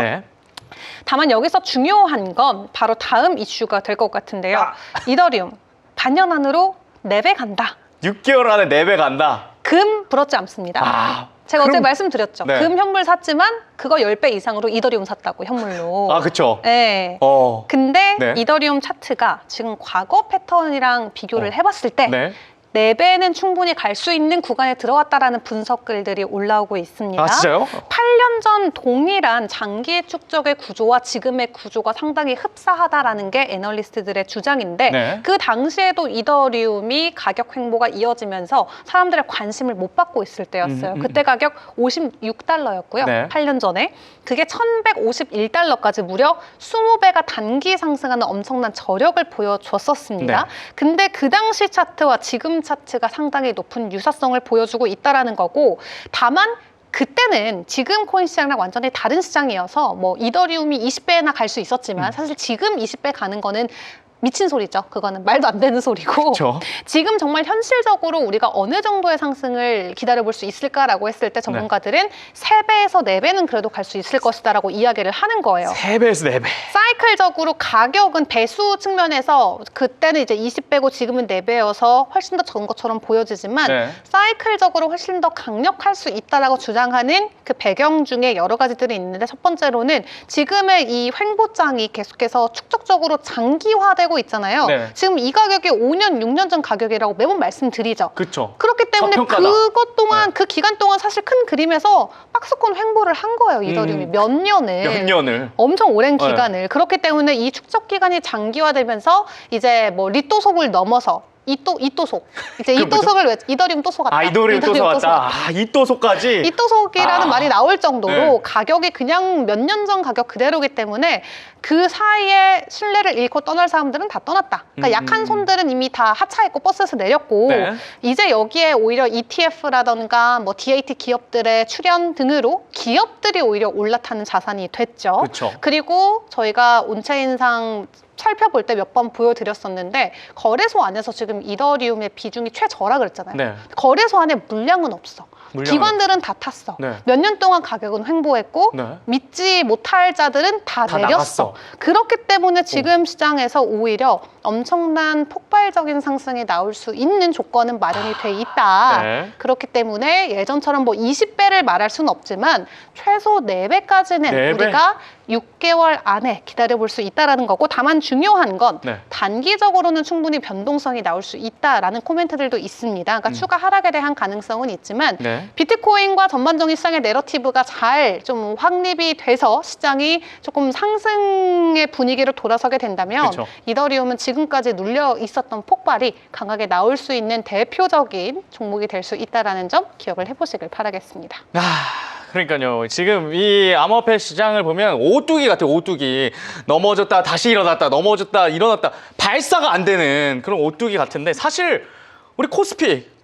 다만 여기서 중요한 건 바로 다음 이슈가 될 것 같은데요. 이더리움 반년 안으로 4배 간다. 6개월 안에 4배 간다. 금 부럽지 않습니다. 제가 어제 말씀드렸죠. 금 현물 샀지만 그거 10배 이상으로 이더리움 샀다고 현물로. 그렇죠. 네. 근데 이더리움 차트가 지금 과거 패턴이랑 비교를 해봤을 때 4배는 충분히 갈 수 있는 구간에 들어왔다라는 분석 글들이 올라오고 있습니다. 진짜요? 8년 전 동일한 장기 축적의 구조와 지금의 구조가 상당히 흡사하다라는 게 애널리스트들의 주장인데 그 당시에도 이더리움이 가격 횡보가 이어지면서 사람들의 관심을 못 받고 있을 때였어요. 그때 가격 56달러였고요. 8년 전에. 그게 1,151달러까지 무려 20배가 단기 상승하는 엄청난 저력을 보여줬었습니다. 근데 그 당시 차트와 지금 차트가 상당히 높은 유사성을 보여주고 있다는 거고 다만 그때는 지금 코인 시장이랑 완전히 다른 시장이어서 뭐 이더리움이 20배나 갈 수 있었지만 사실 지금 20배 가는 거는 미친 소리죠. 그거는 말도 안 되는 소리고 지금 정말 현실적으로 우리가 어느 정도의 상승을 기다려볼 수 있을까라고 했을 때 전문가들은 3배에서 4배는 그래도 갈 수 있을 것이다라고 이야기를 하는 거예요. 3배에서 4배. 사이클적으로 가격은 배수 측면에서 그때는 이제 20배고 지금은 4배여서 훨씬 더 적은 것처럼 보여지지만 사이클적으로 훨씬 더 강력할 수 있다라고 주장하는 그 배경 중에 여러 가지들이 있는데 첫 번째로는 지금의 이 횡보장이 계속해서 축적적으로 장기화되고 있잖아요. 지금 이 가격이 5년, 6년 전 가격이라고 매번 말씀드리죠. 그렇기 때문에 그것 동안 그 기간 동안 사실 큰 그림에서 박스권 횡보를 한 거예요. 이더리움이 몇 년을. 엄청 오랜 기간을. 그렇기 때문에 이 축적 기간이 장기화되면서 이제 뭐 리또속을 넘어서 이또속. 이제 이또속을 이더리움 또 속았다. 이더리움 또 속았다. 이또속까지. 이또속이라는 말이 나올 정도로 가격이 그냥 몇 년 전 가격 그대로기 때문에 그 사이에 신뢰를 잃고 떠날 사람들은 다 떠났다. 그러니까 약한 손들은 이미 다 하차했고 버스에서 내렸고 이제 여기에 오히려 ETF라던가 뭐 DAT 기업들의 출연 등으로 기업들이 오히려 올라타는 자산이 됐죠. 그리고 저희가 온체인상 살펴볼 때 몇 번 보여드렸었는데 거래소 안에서 지금 이더리움의 비중이 최저라 그랬잖아요. 거래소 안에 물량은 없어. 기관들은 다 탔어. 네. 몇 년 동안 가격은 횡보했고 네. 믿지 못할 자들은 다 내렸어. 나갔어. 그렇기 때문에 지금 시장에서 오히려 엄청난 폭발적인 상승이 나올 수 있는 조건은 마련이 돼 있다. 네. 그렇기 때문에 예전처럼 뭐 20배를 말할 수는 없지만 최소 4배까지는 4배? 우리가 6개월 안에 기다려볼 수 있다는 거고, 다만 중요한 건 네. 단기적으로는 충분히 변동성이 나올 수 있다라는 코멘트들도 있습니다. 그러니까 추가 하락에 대한 가능성은 있지만 네. 비트코인과 전반적인 시장의 내러티브가 잘 좀 확립이 돼서 시장이 조금 상승의 분위기로 돌아서게 된다면 그쵸. 이더리움은 지금까지 눌려 있었던 폭발이 강하게 나올 수 있는 대표적인 종목이 될 수 있다는 점 기억을 해보시길 바라겠습니다. 그러니까요. 지금 이 암호화폐 시장을 보면 오뚜기 같아요. 오뚜기. 넘어졌다 다시 일어났다 넘어졌다 일어났다 발사가 안 되는 그런 오뚜기 같은데, 사실 우리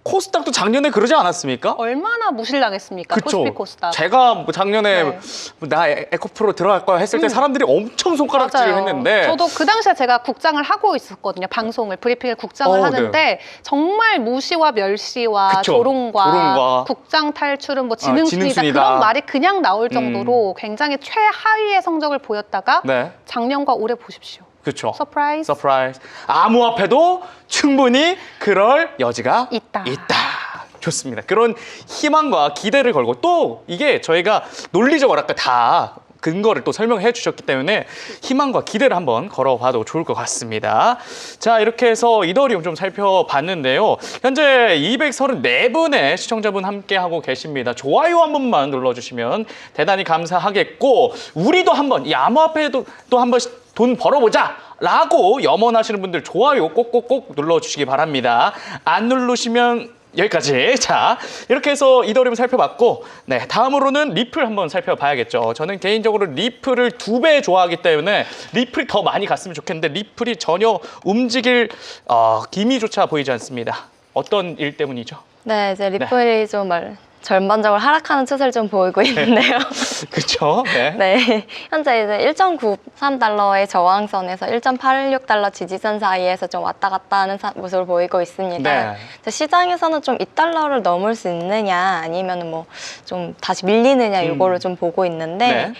코스닥도 작년에 그러지 않았습니까? 얼마나 무실당했습니까? 코스피 코스닥. 제가 뭐 작년에 네. 나 에코프로 들어갈 거야 했을 때 사람들이 엄청 손가락질을 맞아요. 했는데, 저도 그 당시에 제가 국장을 하고 있었거든요. 방송을, 브리핑을 국장을 하는데 네. 정말 무시와 멸시와 그쵸. 조롱과 국장 탈출은 뭐 지능순이다. 지능순이다. 그런 말이 그냥 나올 정도로 굉장히 최하위의 성적을 보였다가 네. 작년과 올해 보십시오. 그렇죠. 서프라이즈. 암호화폐도 충분히 그럴 여지가 있다. 좋습니다. 그런 희망과 기대를 걸고, 또 이게 저희가 논리적으로 아까 다 근거를 또 설명해 주셨기 때문에 희망과 기대를 한번 걸어봐도 좋을 것 같습니다. 자, 이렇게 해서 이더리움 좀 살펴봤는데요. 현재 234분의 시청자분 함께하고 계십니다. 좋아요 한 번만 눌러주시면 대단히 감사하겠고, 우리도 한번 이 암호화폐도 또 한번 돈 벌어보자 라고 염원하시는 분들 좋아요 꼭꼭꼭 눌러주시기 바랍니다. 안 누르시면 여기까지. 자, 이렇게 해서 이더리움 살펴봤고, 네, 다음으로는 리플 한번 살펴봐야겠죠. 저는 개인적으로 리플을 2배 좋아하기 때문에 리플이 더 많이 갔으면 좋겠는데 리플이 전혀 움직일 기미조차 보이지 않습니다. 어떤 일 때문이죠? 네, 이제 리플이 좀 전반적으로 하락하는 추세를 좀 보이고 있는데요. 그렇죠. 네. 네, 현재 이제 1.93달러의 저항선에서 1.86달러 지지선 사이에서 좀 왔다 갔다 하는 모습을 보이고 있습니다. 네. 시장에서는 좀 2달러를 넘을 수 있느냐 아니면 뭐 좀 다시 밀리느냐 이거를 좀 보고 있는데, 네.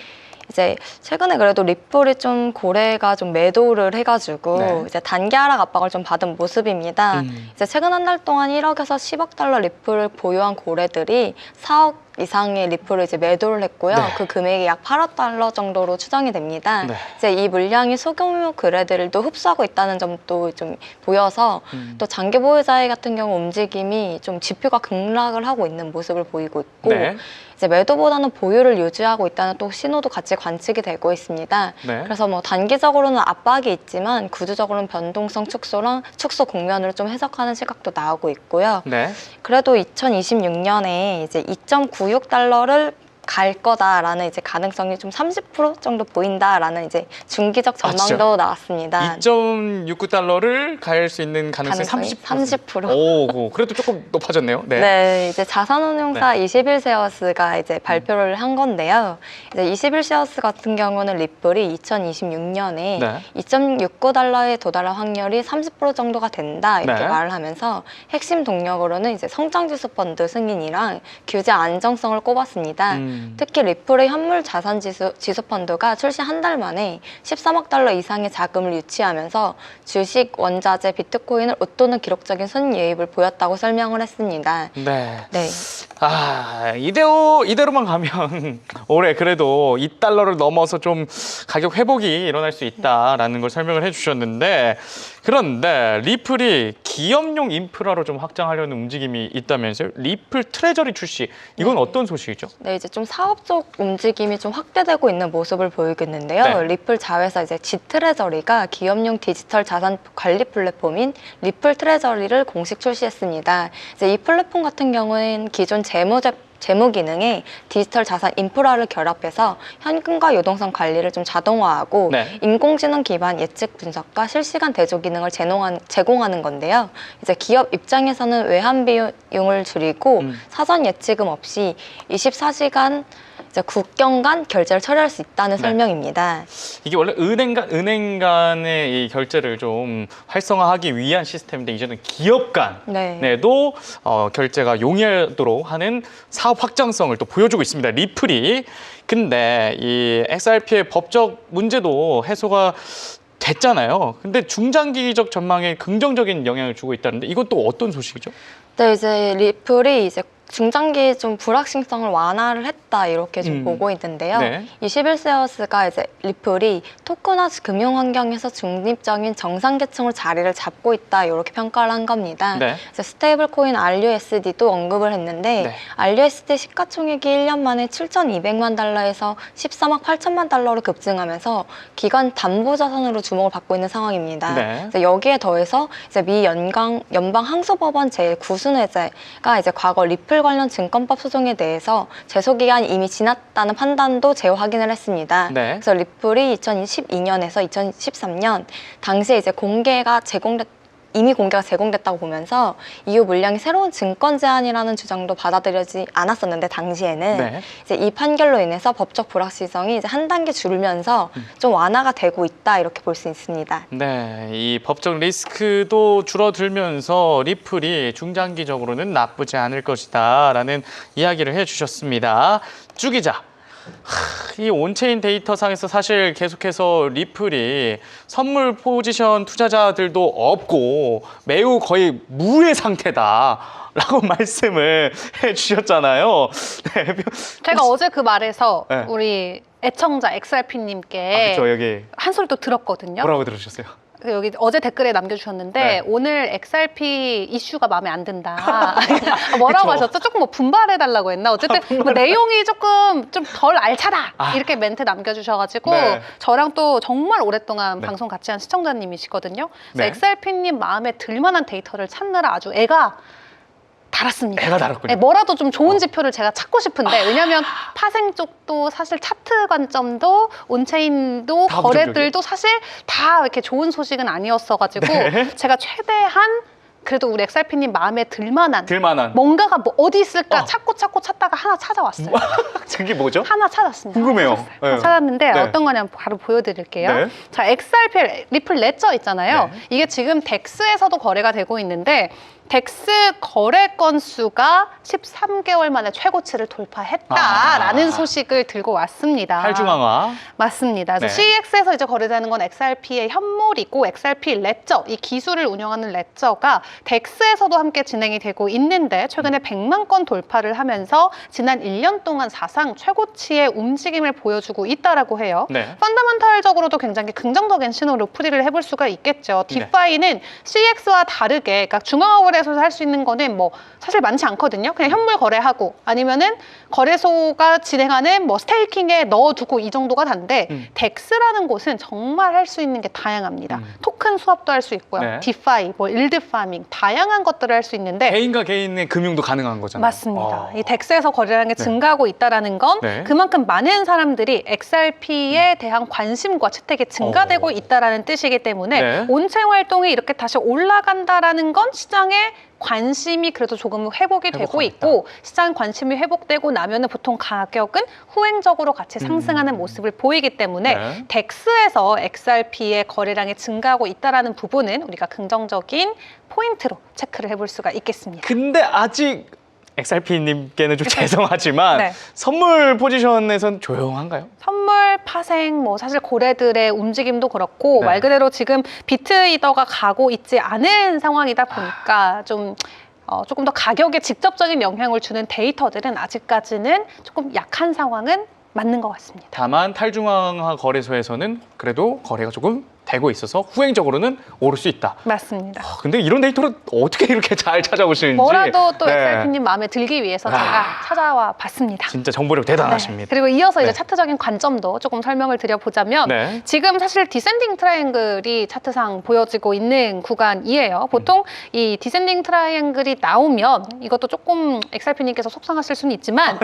이제 최근에 그래도 리플이 좀 고래가 좀 매도를 해가지고 네. 이제 단기 하락 압박을 좀 받은 모습입니다. 이제 최근 한 달 동안 1억에서 10억 달러 리플을 보유한 고래들이 4억 이상의 리플을 이제 매도를 했고요. 네. 그 금액이 약 8억 달러 정도로 추정이 됩니다. 네. 이제 이 물량이 소규모 거래들도 흡수하고 있다는 점도 좀 보여서 또 장기 보유자의 같은 경우 움직임이 좀 지표가 급락을 하고 있는 모습을 보이고 있고, 네. 이제 매도보다는 보유를 유지하고 있다는 또 신호도 같이 관측이 되고 있습니다. 네. 그래서 뭐 단기적으로는 압박이 있지만 구조적으로는 변동성 축소랑 축소 국면으로 좀 해석하는 시각도 나오고 있고요. 네. 그래도 2026년에 이제 2.96달러를 갈 거다라는 이제 가능성이 좀 30% 정도 보인다라는 이제 중기적 전망도 나왔습니다. 2.69달러를 갈 수 있는 가능성이 30%. 오, 그래도 조금 높아졌네요. 네. 네, 이제 자산운용사 21쉐어스가 이제 발표를 한 건데요. 이제 21쉐어스 같은 경우는 리플이 2026년에 2.69달러에 도달할 확률이 30% 정도가 된다 이렇게 말을 하면서 핵심 동력으로는 이제 성장지수 펀드 승인이랑 규제 안정성을 꼽았습니다. 특히 리플의 현물 자산 지수 펀드가 출시 한 달 만에 13억 달러 이상의 자금을 유치하면서 주식, 원자재, 비트코인을 웃도는 기록적인 순이익을 보였다고 설명을 했습니다. 네. 네. 이대로만 가면 올해 그래도 2달러를 넘어서 좀 가격 회복이 일어날 수 있다라는 걸 설명을 해주셨는데, 그런데 리플이 기업용 인프라로 좀 확장하려는 움직임이 있다면서요? 리플 트레저리 출시, 이건 어떤 소식이죠? 네, 이제 좀 사업적 움직임이 좀 확대되고 있는 모습을 보이겠는데요. 리플 자회사 이제 지트레저리가 기업용 디지털 자산 관리 플랫폼인 리플 트레저리를 공식 출시했습니다. 이제 이 플랫폼 같은 경우에는 기존 재무 기능에 디지털 자산 인프라를 결합해서 현금과 유동성 관리를 좀 자동화하고 인공지능 기반 예측 분석과 실시간 대조 기능을 제공하는 건데요. 이제 기업 입장에서는 외환 비용을 줄이고 사전 예치금 없이 24시간 이제 국경 간 결제를 처리할 수 있다는 네. 설명입니다. 이게 원래 은행 간의 이 결제를 좀 활성화하기 위한 시스템인데 이제는 기업 간에도 결제가 용이하도록 하는 사업 확장성을 또 보여주고 있습니다. 리플이. 근데 이 XRP의 법적 문제도 해소가 됐잖아요. 근데 중장기적 전망에 긍정적인 영향을 주고 있다는데 이건 또 어떤 소식이죠? 네, 이제 리플이 이제 중장기 좀 불확실성을 완화를 했다 이렇게 좀 보고 있는데요. 네. 21세어스가 이제 리플이 토큰화스 금융 환경에서 중립적인 정상 계층으로 자리를 잡고 있다 이렇게 평가를 한 겁니다. 네. 이제 스테이블 코인 RUSD도 언급을 했는데 네. RUSD 시가총액이 1년 만에 7,200만 달러에서 13억 8천만 달러로 급증하면서 기관 담보 자산으로 주목을 받고 있는 상황입니다. 네. 이제 여기에 더해서 이제 미 연방 항소법원 제9순회제가 이제 과거 리플 관련 증권법 소송에 대해서 제소 기간이 이미 지났다는 판단도 재확인을 했습니다. 네. 그래서 리플이 2012년에서 2013년 당시에 이제 이미 공개가 제공됐다고 보면서 이후 물량이 새로운 증권 제한이라는 주장도 받아들여지지 않았었는데 당시에는 네. 이제 이 판결로 인해서 법적 불확실성이 이제 한 단계 줄면서 좀 완화가 되고 있다 이렇게 볼 수 있습니다. 네, 이 법적 리스크도 줄어들면서 리플이 중장기적으로는 나쁘지 않을 것이다라는 이야기를 해주셨습니다. 주 기자, 이 온체인 데이터상에서 사실 계속해서 리플이 선물 포지션 투자자들도 없고 매우 거의 무의 상태다라고 말씀을 해주셨잖아요. 네. 제가 어제 그 말에서 네. 우리 애청자 XRP님께 그렇죠, 여기 한 소리 또 들었거든요. 뭐라고 들으셨어요? 여기 어제 댓글에 남겨주셨는데 네. 오늘 XRP 이슈가 마음에 안 든다. 뭐라고 그쵸. 하셨죠? 조금 뭐 분발해달라고 했나? 어쨌든 뭐 내용이 조금 좀 덜 알차다. 이렇게 멘트 남겨주셔가지고 네. 저랑 또 정말 오랫동안 네. 방송 같이 한 시청자님이시거든요. 그래서 네. XRP님 마음에 들만한 데이터를 찾느라 아주 애가 달았습니다. 애가 달았군요. 네, 뭐라도 좀 좋은 지표를 제가 찾고 싶은데 왜냐하면 파생 쪽도 사실 차트 관점도 온체인도 다 거래들도 사실 다 이렇게 좋은 소식은 아니었어가지고 네. 제가 최대한 그래도 우리 XRP님 마음에 들만한 뭔가가 뭐 어디 있을까 찾고 찾다가 하나 찾아왔어요. 저게 뭐죠? 하나 찾았습니다. 궁금해요. 하나 네. 찾았는데 네. 어떤 거냐면 바로 보여드릴게요. 네. 자, XRP 리플 레저 있잖아요. 네. 이게 지금 덱스에서도 거래가 되고 있는데 덱스 거래 건수가 13개월 만에 최고치를 돌파했다라는 소식을 들고 왔습니다. 탈중앙화. 맞습니다. 그래서 네. CEX에서 이제 거래되는 건 XRP의 현물이고 XRP 레저, 이 기술을 운영하는 레저가 덱스에서도 함께 진행이 되고 있는데 최근에 100만 건 돌파를 하면서 지난 1년 동안 사상 최고치의 움직임을 보여주고 있다라고 해요. 네. 펀더멘탈적으로도 굉장히 긍정적인 신호로 풀이를 해볼 수가 있겠죠. 디파이는 CEX와 다르게 그러니까 중앙화 거래소에서 할 수 있는 거는 뭐 사실 많지 않거든요. 그냥 현물 거래하고 아니면은 거래소가 진행하는 뭐 스테이킹에 넣어두고 이 정도가 단데 덱스라는 곳은 정말 할 수 있는 게 다양합니다. 토큰 수합도 할 수 있고요. 네. 디파이, 뭐 일드 파밍 다양한 것들을 할 수 있는데 개인과 개인의 금융도 가능한 거잖아요. 맞습니다. 이 덱스에서 거래라는 게 증가하고 있다는 건 네. 그만큼 많은 사람들이 XRP에 대한 관심과 채택이 증가되고 있다는 뜻이기 때문에 네. 온체인 활동이 이렇게 다시 올라간다는 건 시장에 관심이 그래도 조금 회복이 되고 있고 시장 관심이 회복되고 나면은 보통 가격은 후행적으로 같이 상승하는 모습을 보이기 때문에 네. 덱스에서 XRP의 거래량이 증가하고 있다는 부분은 우리가 긍정적인 포인트로 체크를 해볼 수가 있겠습니다. 근데 아직 XRP님께는 좀 죄송하지만 네. 선물 포지션에선 조용한가요? 선물 파생, 뭐 사실 고래들의 움직임도 그렇고 네. 말 그대로 지금 비트이더가 가고 있지 않은 상황이다 보니까 좀 조금 더 가격에 직접적인 영향을 주는 데이터들은 아직까지는 조금 약한 상황은 맞는 것 같습니다. 다만 탈중앙화 거래소에서는 그래도 거래가 조금 되고 있어서 후행적으로는 오를 수 있다. 맞습니다. 근데 이런 데이터를 어떻게 이렇게 잘 찾아오시는지 뭐라도 또 네. XRP님 마음에 들기 위해서 제가 찾아와 봤습니다. 진짜 정보력 대단하십니다. 네. 그리고 이어서 이제 네. 차트적인 관점도 조금 설명을 드려보자면 네. 지금 사실 디센딩 트라이앵글이 차트상 보여지고 있는 구간이에요. 보통 이 디센딩 트라이앵글이 나오면 이것도 조금 XRP님께서 속상하실 수는 있지만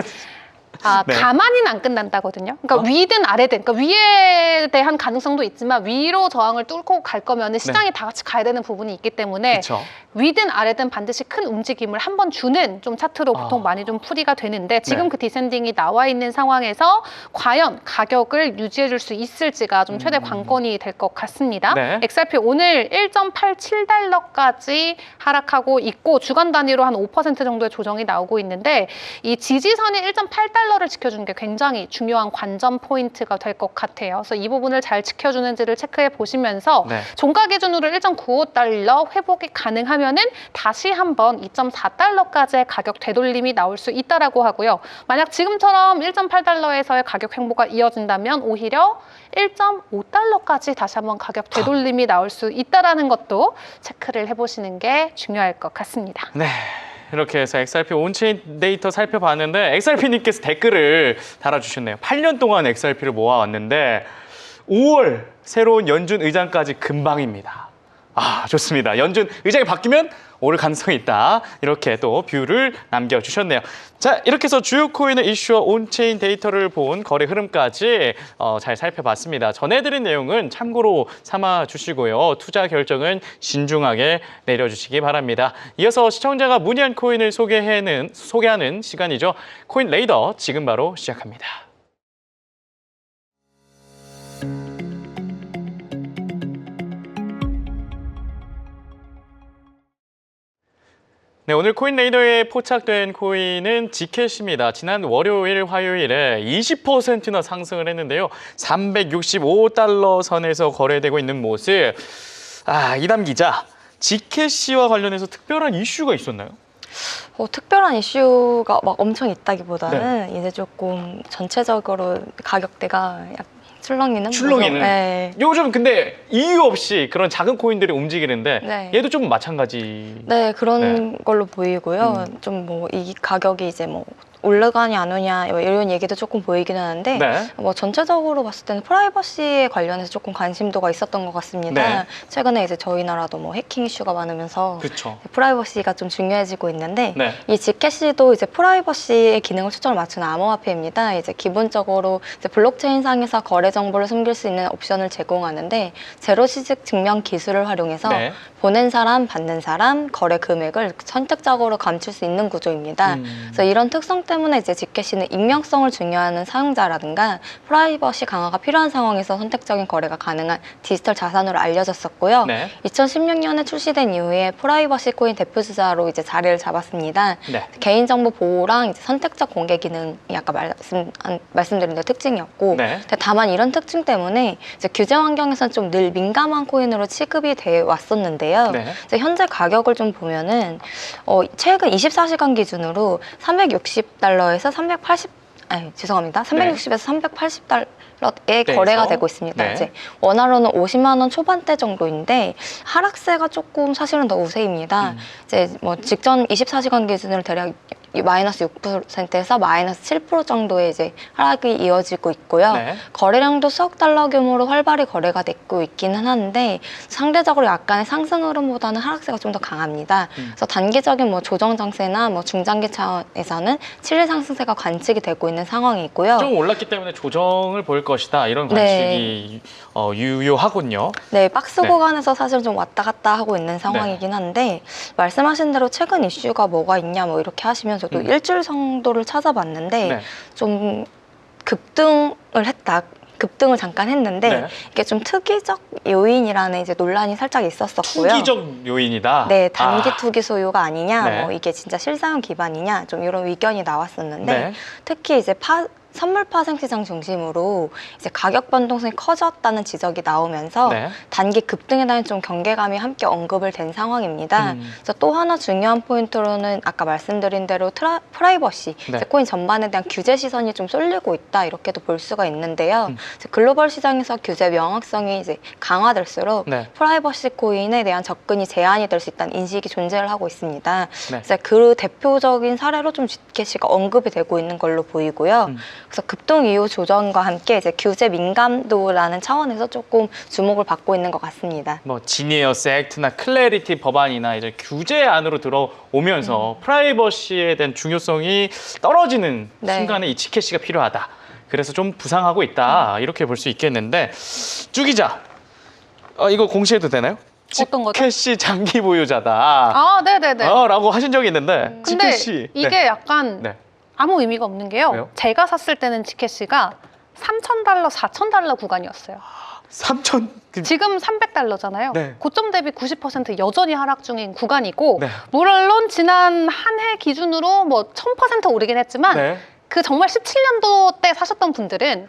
네. 가만히는 안 끝난다거든요. 그러니까 위든 아래든, 그러니까 위에 대한 가능성도 있지만 위로 저항을 뚫고 갈 거면 시장이 다 같이 가야 되는 부분이 있기 때문에 그쵸. 위든 아래든 반드시 큰 움직임을 한번 주는 좀 차트로 보통 많이 좀 풀이가 되는데 지금 네. 그 디센딩이 나와 있는 상황에서 과연 가격을 유지해 줄 수 있을지가 좀 최대 관건이 될 것 같습니다. 네. XRP 오늘 1.87달러까지 하락하고 있고 주간 단위로 한 5% 정도의 조정이 나오고 있는데 이 지지선인 1.8달러를 지켜주는 게 굉장히 중요한 관전 포인트가 될 것 같아요. 그래서 이 부분을 잘 지켜주는지를 체크해 보시면서 네. 종가 기준으로 1.95달러 회복이 가능하면은 다시 한번 2.4달러까지의 가격 되돌림이 나올 수 있다라고 하고요. 만약 지금처럼 1.8달러에서의 가격 행보가 이어진다면 오히려 1.5달러까지 다시 한번 가격 되돌림이 나올 수 있다라는 것도 체크를 해보시는 게 중요할 것 같습니다. 네. 이렇게 해서 XRP 온체인 데이터 살펴봤는데 XRP님께서 댓글을 달아주셨네요. 8년 동안 XRP를 모아왔는데 5월 새로운 연준 의장까지 금방입니다. 아, 좋습니다. 연준 의장이 바뀌면 오를 가능성이 있다. 이렇게 또 뷰를 남겨주셨네요. 자, 이렇게 해서 주요 코인의 이슈와 온체인 데이터를 본 거래 흐름까지 잘 살펴봤습니다. 전해드린 내용은 참고로 삼아주시고요. 투자 결정은 신중하게 내려주시기 바랍니다. 이어서 시청자가 문의한 코인을 소개하는 시간이죠. 코인 레이더 지금 바로 시작합니다. 네, 오늘 코인 레이더에 포착된 코인은 지켓입니다. 지난 월요일, 화요일에 20%나 상승을 했는데요. 365달러 선에서 거래되고 있는 모습. 이담 기자, 지켓씨와 관련해서 특별한 이슈가 있었나요? 특별한 이슈가 막 엄청 있다기보다는 이제 조금 전체적으로 가격대가 약간 출렁이는? 네. 요즘 근데 이유 없이 그런 작은 코인들이 움직이는데 네. 얘도 좀 마찬가지. 네, 그런 걸로 보이고요. 좀 뭐 이 가격이 이제 뭐 올라가냐 안 오냐 이런 얘기도 조금 보이긴 하는데 네. 뭐 전체적으로 봤을 때는 프라이버시에 관련해서 조금 관심도가 있었던 것 같습니다. 네. 최근에 이제 저희 나라도 뭐 해킹 이슈가 많으면서 그렇죠. 프라이버시가 좀 중요해지고 있는데 네. 이 지켓시도 이제 프라이버시의 기능을 초점을 맞춘 암호화폐입니다. 이제 기본적으로 이제 블록체인 상에서 거래 정보를 숨길 수 있는 옵션을 제공하는데 제로 시직 증명 기술을 활용해서 네. 보낸 사람, 받는 사람, 거래 금액을 선택적으로 감출 수 있는 구조입니다. 그래서 이런 특성 때문에 이제 지켓시는 익명성을 중요하는 사용자라든가 프라이버시 강화가 필요한 상황에서 선택적인 거래가 가능한 디지털 자산으로 알려졌었고요. 네. 2016년에 출시된 이후에 프라이버시 코인 대표 주자로 이제 자리를 잡았습니다. 네. 개인정보 보호랑 이제 선택적 공개 기능이 아까 말씀드린 데 특징이었고, 네. 다만 이런 특징 때문에 이제 규제 환경에서는 좀 늘 민감한 코인으로 취급이 돼 왔었는데요. 네. 이제 현재 가격을 좀 보면은 최근 24시간 기준으로 360달러에서 360에서 380달러에 거래가 되고 있습니다. 네. 이제 원화로는 50만 원 초반대 정도인데 하락세가 조금 사실은 더 우세입니다. 이제 뭐 직전 24시간 기준으로 대략 마이너스 6%에서 마이너스 7% 정도의 이제 하락이 이어지고 있고요. 네. 거래량도 수억 달러 규모로 활발히 거래가 되고 있기는 한데 상대적으로 약간의 상승 흐름보다는 하락세가 좀 더 강합니다. 그래서 단기적인 뭐 조정 장세나 뭐 중장기 차원에서는 7일 상승세가 관측이 되고 있는 상황이고요. 좀 올랐기 때문에 조정을 볼 것이다. 이런 관측이 유효하군요. 네, 박스 네. 구간에서 사실 좀 왔다 갔다 하고 있는 상황이긴 한데 말씀하신 대로 최근 이슈가 뭐가 있냐 뭐 이렇게 하시면 저도 일주일 정도를 찾아봤는데 네. 좀 급등을 잠깐 했는데 네. 이게 좀 특이적 요인이라는 이제 논란이 살짝 있었었고요. 투기적 요인이다. 네, 단기 투기 소요가 아니냐, 네. 뭐 이게 진짜 실사용 기반이냐, 좀 이런 의견이 나왔었는데 네. 특히 이제 선물 파생 시장 중심으로 이제 가격 변동성이 커졌다는 지적이 나오면서 네. 단기 급등에 대한 좀 경계감이 함께 언급을 된 상황입니다. 그래서 또 하나 중요한 포인트로는 아까 말씀드린 대로 프라이버시, 네. 이제 코인 전반에 대한 규제 시선이 좀 쏠리고 있다 이렇게도 볼 수가 있는데요. 이제 글로벌 시장에서 규제 명확성이 이제 강화될수록 네. 프라이버시 코인에 대한 접근이 제한이 될 수 있다는 인식이 존재를 하고 있습니다. 네. 그래서 그 대표적인 사례로 좀 지켓시가 언급이 되고 있는 걸로 보이고요. 그래서 급등 이후 조정과 함께 이제 규제 민감도라는 차원에서 조금 주목을 받고 있는 것 같습니다. 뭐 지니어스 액트나 클래리티 법안이나 이제 규제 안으로 들어오면서 프라이버시에 대한 중요성이 떨어지는 네. 순간에 이 지켓시가 필요하다. 그래서 좀 부상하고 있다. 이렇게 볼 수 있겠는데 쭈 기자, 이거 공시해도 되나요? 어떤 거죠? 지켓시 장기 보유자다. 아, 네네네. 라고 하신 적이 있는데 근데 지켓시 이게 약간 네. 아무 의미가 없는 게요. 왜요? 제가 샀을 때는 지켓시가 $3,000, $4,000 구간이었어요. 3천 지금 $300잖아요. 네. 고점 대비 90% 여전히 하락 중인 구간이고 네. 물론 지난 한 해 기준으로 뭐 1000% 오르긴 했지만 네. 그 정말 17년도 때 사셨던 분들은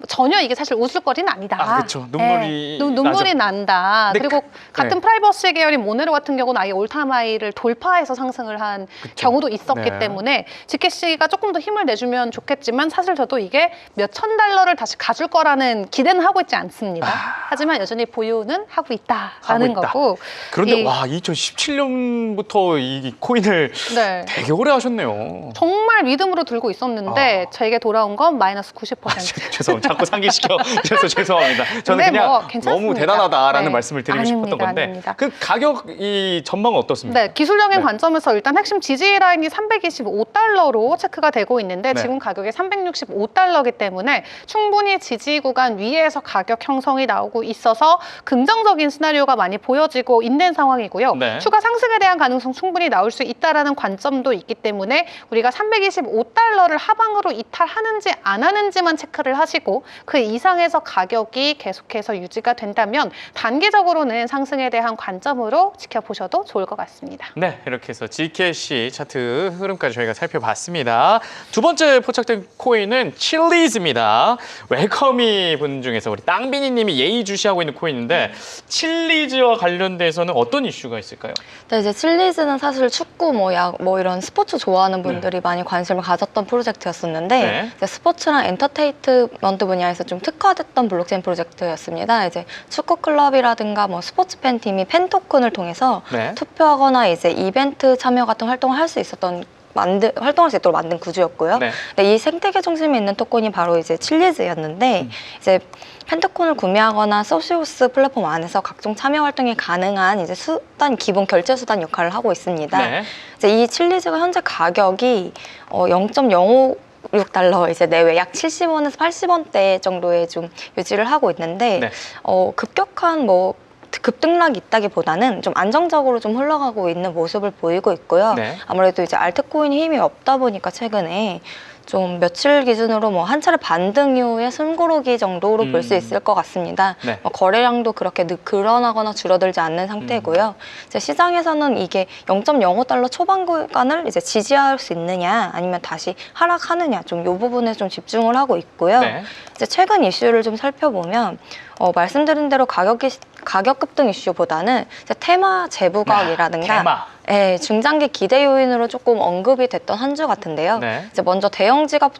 전혀 이게 사실 웃을거리는 아니다. 아, 그쵸. 눈물이 눈물이 난다. 근데 그리고 같은 네. 프라이버시 계열인 모네로 같은 경우는 아예 올타마이를 돌파해서 상승을 한 그쵸. 경우도 있었기 네. 때문에 지켓시가 조금 더 힘을 내주면 좋겠지만 사실 저도 이게 몇천 달러를 다시 가줄 거라는 기대는 하고 있지 않습니다. 하지만 여전히 보유는 하고 있다라는 하고 있다. 거고. 그런데 이- 와 2017년부터 이 코인을 네. 되게 오래 하셨네요. 정말 믿음으로 들고 있었는데 저에게 돌아온 건 마이너스 90%. 죄송합니다. 자꾸 상기시켜 주셔서 죄송합니다. 저는 근데 그냥 뭐 괜찮습니다. 너무 대단하다라는 네. 말씀을 드리고 아닙니다, 싶었던 건데 아닙니다. 그 가격 이 전망은 어떻습니까? 네, 기술적인 네. 관점에서 일단 핵심 지지 라인이 $325로 체크가 되고 있는데 네. 지금 가격이 $365이기 때문에 충분히 지지 구간 위에서 가격 형성이 나오고 있어서 긍정적인 시나리오가 많이 보여지고 있는 상황이고요. 네. 추가 상승에 대한 가능성 충분히 나올 수 있다라는 관점도 있기 때문에 우리가 $325를 하방으로 이탈하는지 안 하는지만 체크를 하시고 그 이상에서 가격이 계속해서 유지가 된다면 단기적으로는 상승에 대한 관점으로 지켜보셔도 좋을 것 같습니다. 네, 이렇게 해서 GKC 차트 흐름까지 저희가 살펴봤습니다. 두 번째 포착된 코인은 칠리즈입니다. 웰커미 분 중에서 우리 땅비니 님이 예의주시하고 있는 코인인데 칠리즈와 관련돼서는 어떤 이슈가 있을까요? 네, 이제 칠리즈는 사실 축구, 뭐 이런 스포츠 좋아하는 분들이 많이 관심을 가졌던 프로젝트였었는데 네. 이제 스포츠랑 엔터테인먼트 분야에서 좀 특화됐던 블록체인 프로젝트였습니다. 이제 축구 클럽이라든가 뭐 스포츠 팬 팀이 팬 토큰을 통해서 네. 투표하거나 이제 이벤트 참여 같은 활동을 할 수 있었던 활동할 수 있도록 만든 구조였고요. 네. 이 생태계 중심에 있는 토큰이 바로 이제 칠리즈였는데 이제 펜토콘을 구매하거나 소시오스 플랫폼 안에서 각종 참여 활동이 가능한 이제 기본 결제 수단 역할을 하고 있습니다. 네. 이제 이 칠리즈가 현재 가격이 0.056달러 이제 내외 약 70원에서 80원대 정도에 좀 유지를 하고 있는데 네. 급격한 급등락이 있다기보다는 좀 안정적으로 좀 흘러가고 있는 모습을 보이고 있고요. 네. 아무래도 이제 알트코인이 힘이 없다 보니까 최근에 좀 며칠 기준으로 뭐 한 차례 반등 이후에 숨고르기 정도로 볼 수 있을 것 같습니다. 네. 거래량도 그렇게 늘어나거나 줄어들지 않는 상태고요. 이제 시장에서는 이게 0.05달러 초반 구간을 이제 지지할 수 있느냐 아니면 다시 하락하느냐 좀 이 부분에 좀 집중을 하고 있고요. 네. 이제 최근 이슈를 좀 살펴보면 말씀드린 대로 가격 급등 이슈보다는 이제 테마 재부각이라든가 테마. 예, 중장기 기대 요인으로 조금 언급이 됐던 한 주 같은데요. 네. 이제 먼저 대형 지갑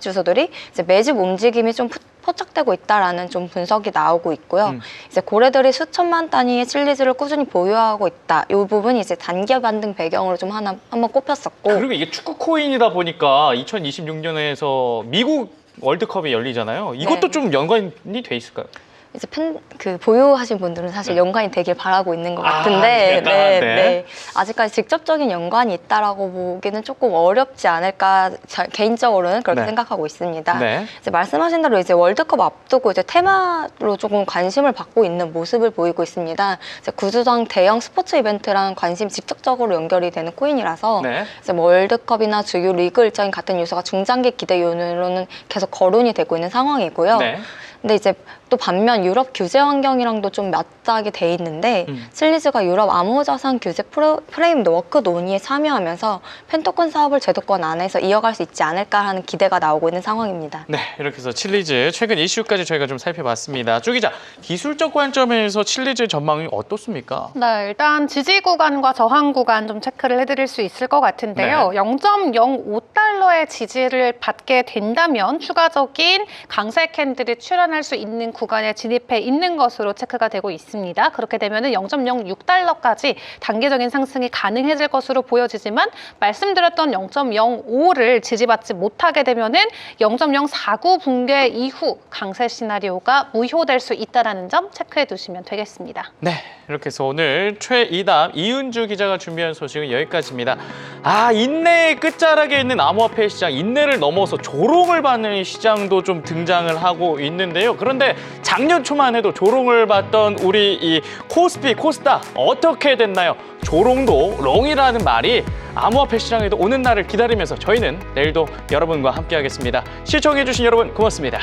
주소들이 이제 매집 움직임이 좀 포착되고 있다라는 좀 분석이 나오고 있고요. 이제 고래들이 수천만 단위의 칠리즈를 꾸준히 보유하고 있다. 이 부분이 이제 단기 반등 배경으로 좀 한번 꼽혔었고. 그리고 이게 축구 코인이다 보니까 2026년에서 미국 월드컵이 열리잖아요. 이것도 네. 좀 연관이 돼 있을까요? 이제 보유하신 분들은 사실 연관이 되길 바라고 있는 것 같은데, 약간, 네. 아직까지 직접적인 연관이 있다라고 보기는 조금 어렵지 않을까, 개인적으로는 그렇게 네. 생각하고 있습니다. 네. 이제 말씀하신 대로 이제 월드컵 앞두고 이제 테마로 조금 관심을 받고 있는 모습을 보이고 있습니다. 이제 구주장 대형 스포츠 이벤트랑 관심이 직접적으로 연결이 되는 코인이라서 네. 이제 뭐 월드컵이나 주요 리그 일정인 같은 요소가 중장기 기대 요인으로는 계속 거론이 되고 있는 상황이고요. 네. 근데 이제 또 반면 유럽 규제 환경이랑도 좀 맞닿게 돼 있는데 칠리즈가 유럽 암호자산 규제 프레임워크 논의에 참여하면서 펜토콘 사업을 제도권 안에서 이어갈 수 있지 않을까 하는 기대가 나오고 있는 상황입니다. 네, 이렇게 해서 칠리즈 최근 이슈까지 저희가 좀 살펴봤습니다. 쭈 기자, 기술적 관점에서 칠리즈의 전망이 어떻습니까? 네, 일단 지지 구간과 저항 구간 좀 체크를 해드릴 수 있을 것 같은데요. 네. 0.05달러의 지지를 받게 된다면 추가적인 강세 캔들이 출현할 수 있는 구간에 진입해 있는 것으로 체크가 되고 있습니다. 그렇게 되면 0.06달러까지 단기적인 상승이 가능해질 것으로 보여지지만 말씀드렸던 0.05를 지지받지 못하게 되면 0.049 붕괴 이후 강세 시나리오가 무효될 수 있다는 점 체크해 두시면 되겠습니다. 네, 이렇게 해서 오늘 최이담 이은주 기자가 준비한 소식은 여기까지입니다. 인내의 끝자락에 있는 암호화폐 시장, 인내를 넘어서 조롱을 받는 시장도 좀 등장을 하고 있는데요. 그런데 작년 초만 해도 조롱을 받던 우리 이 코스피, 코스닥 어떻게 됐나요? 조롱도 롱이라는 말이 암호화폐 시장에도 오는 날을 기다리면서 저희는 내일도 여러분과 함께하겠습니다. 시청해주신 여러분 고맙습니다.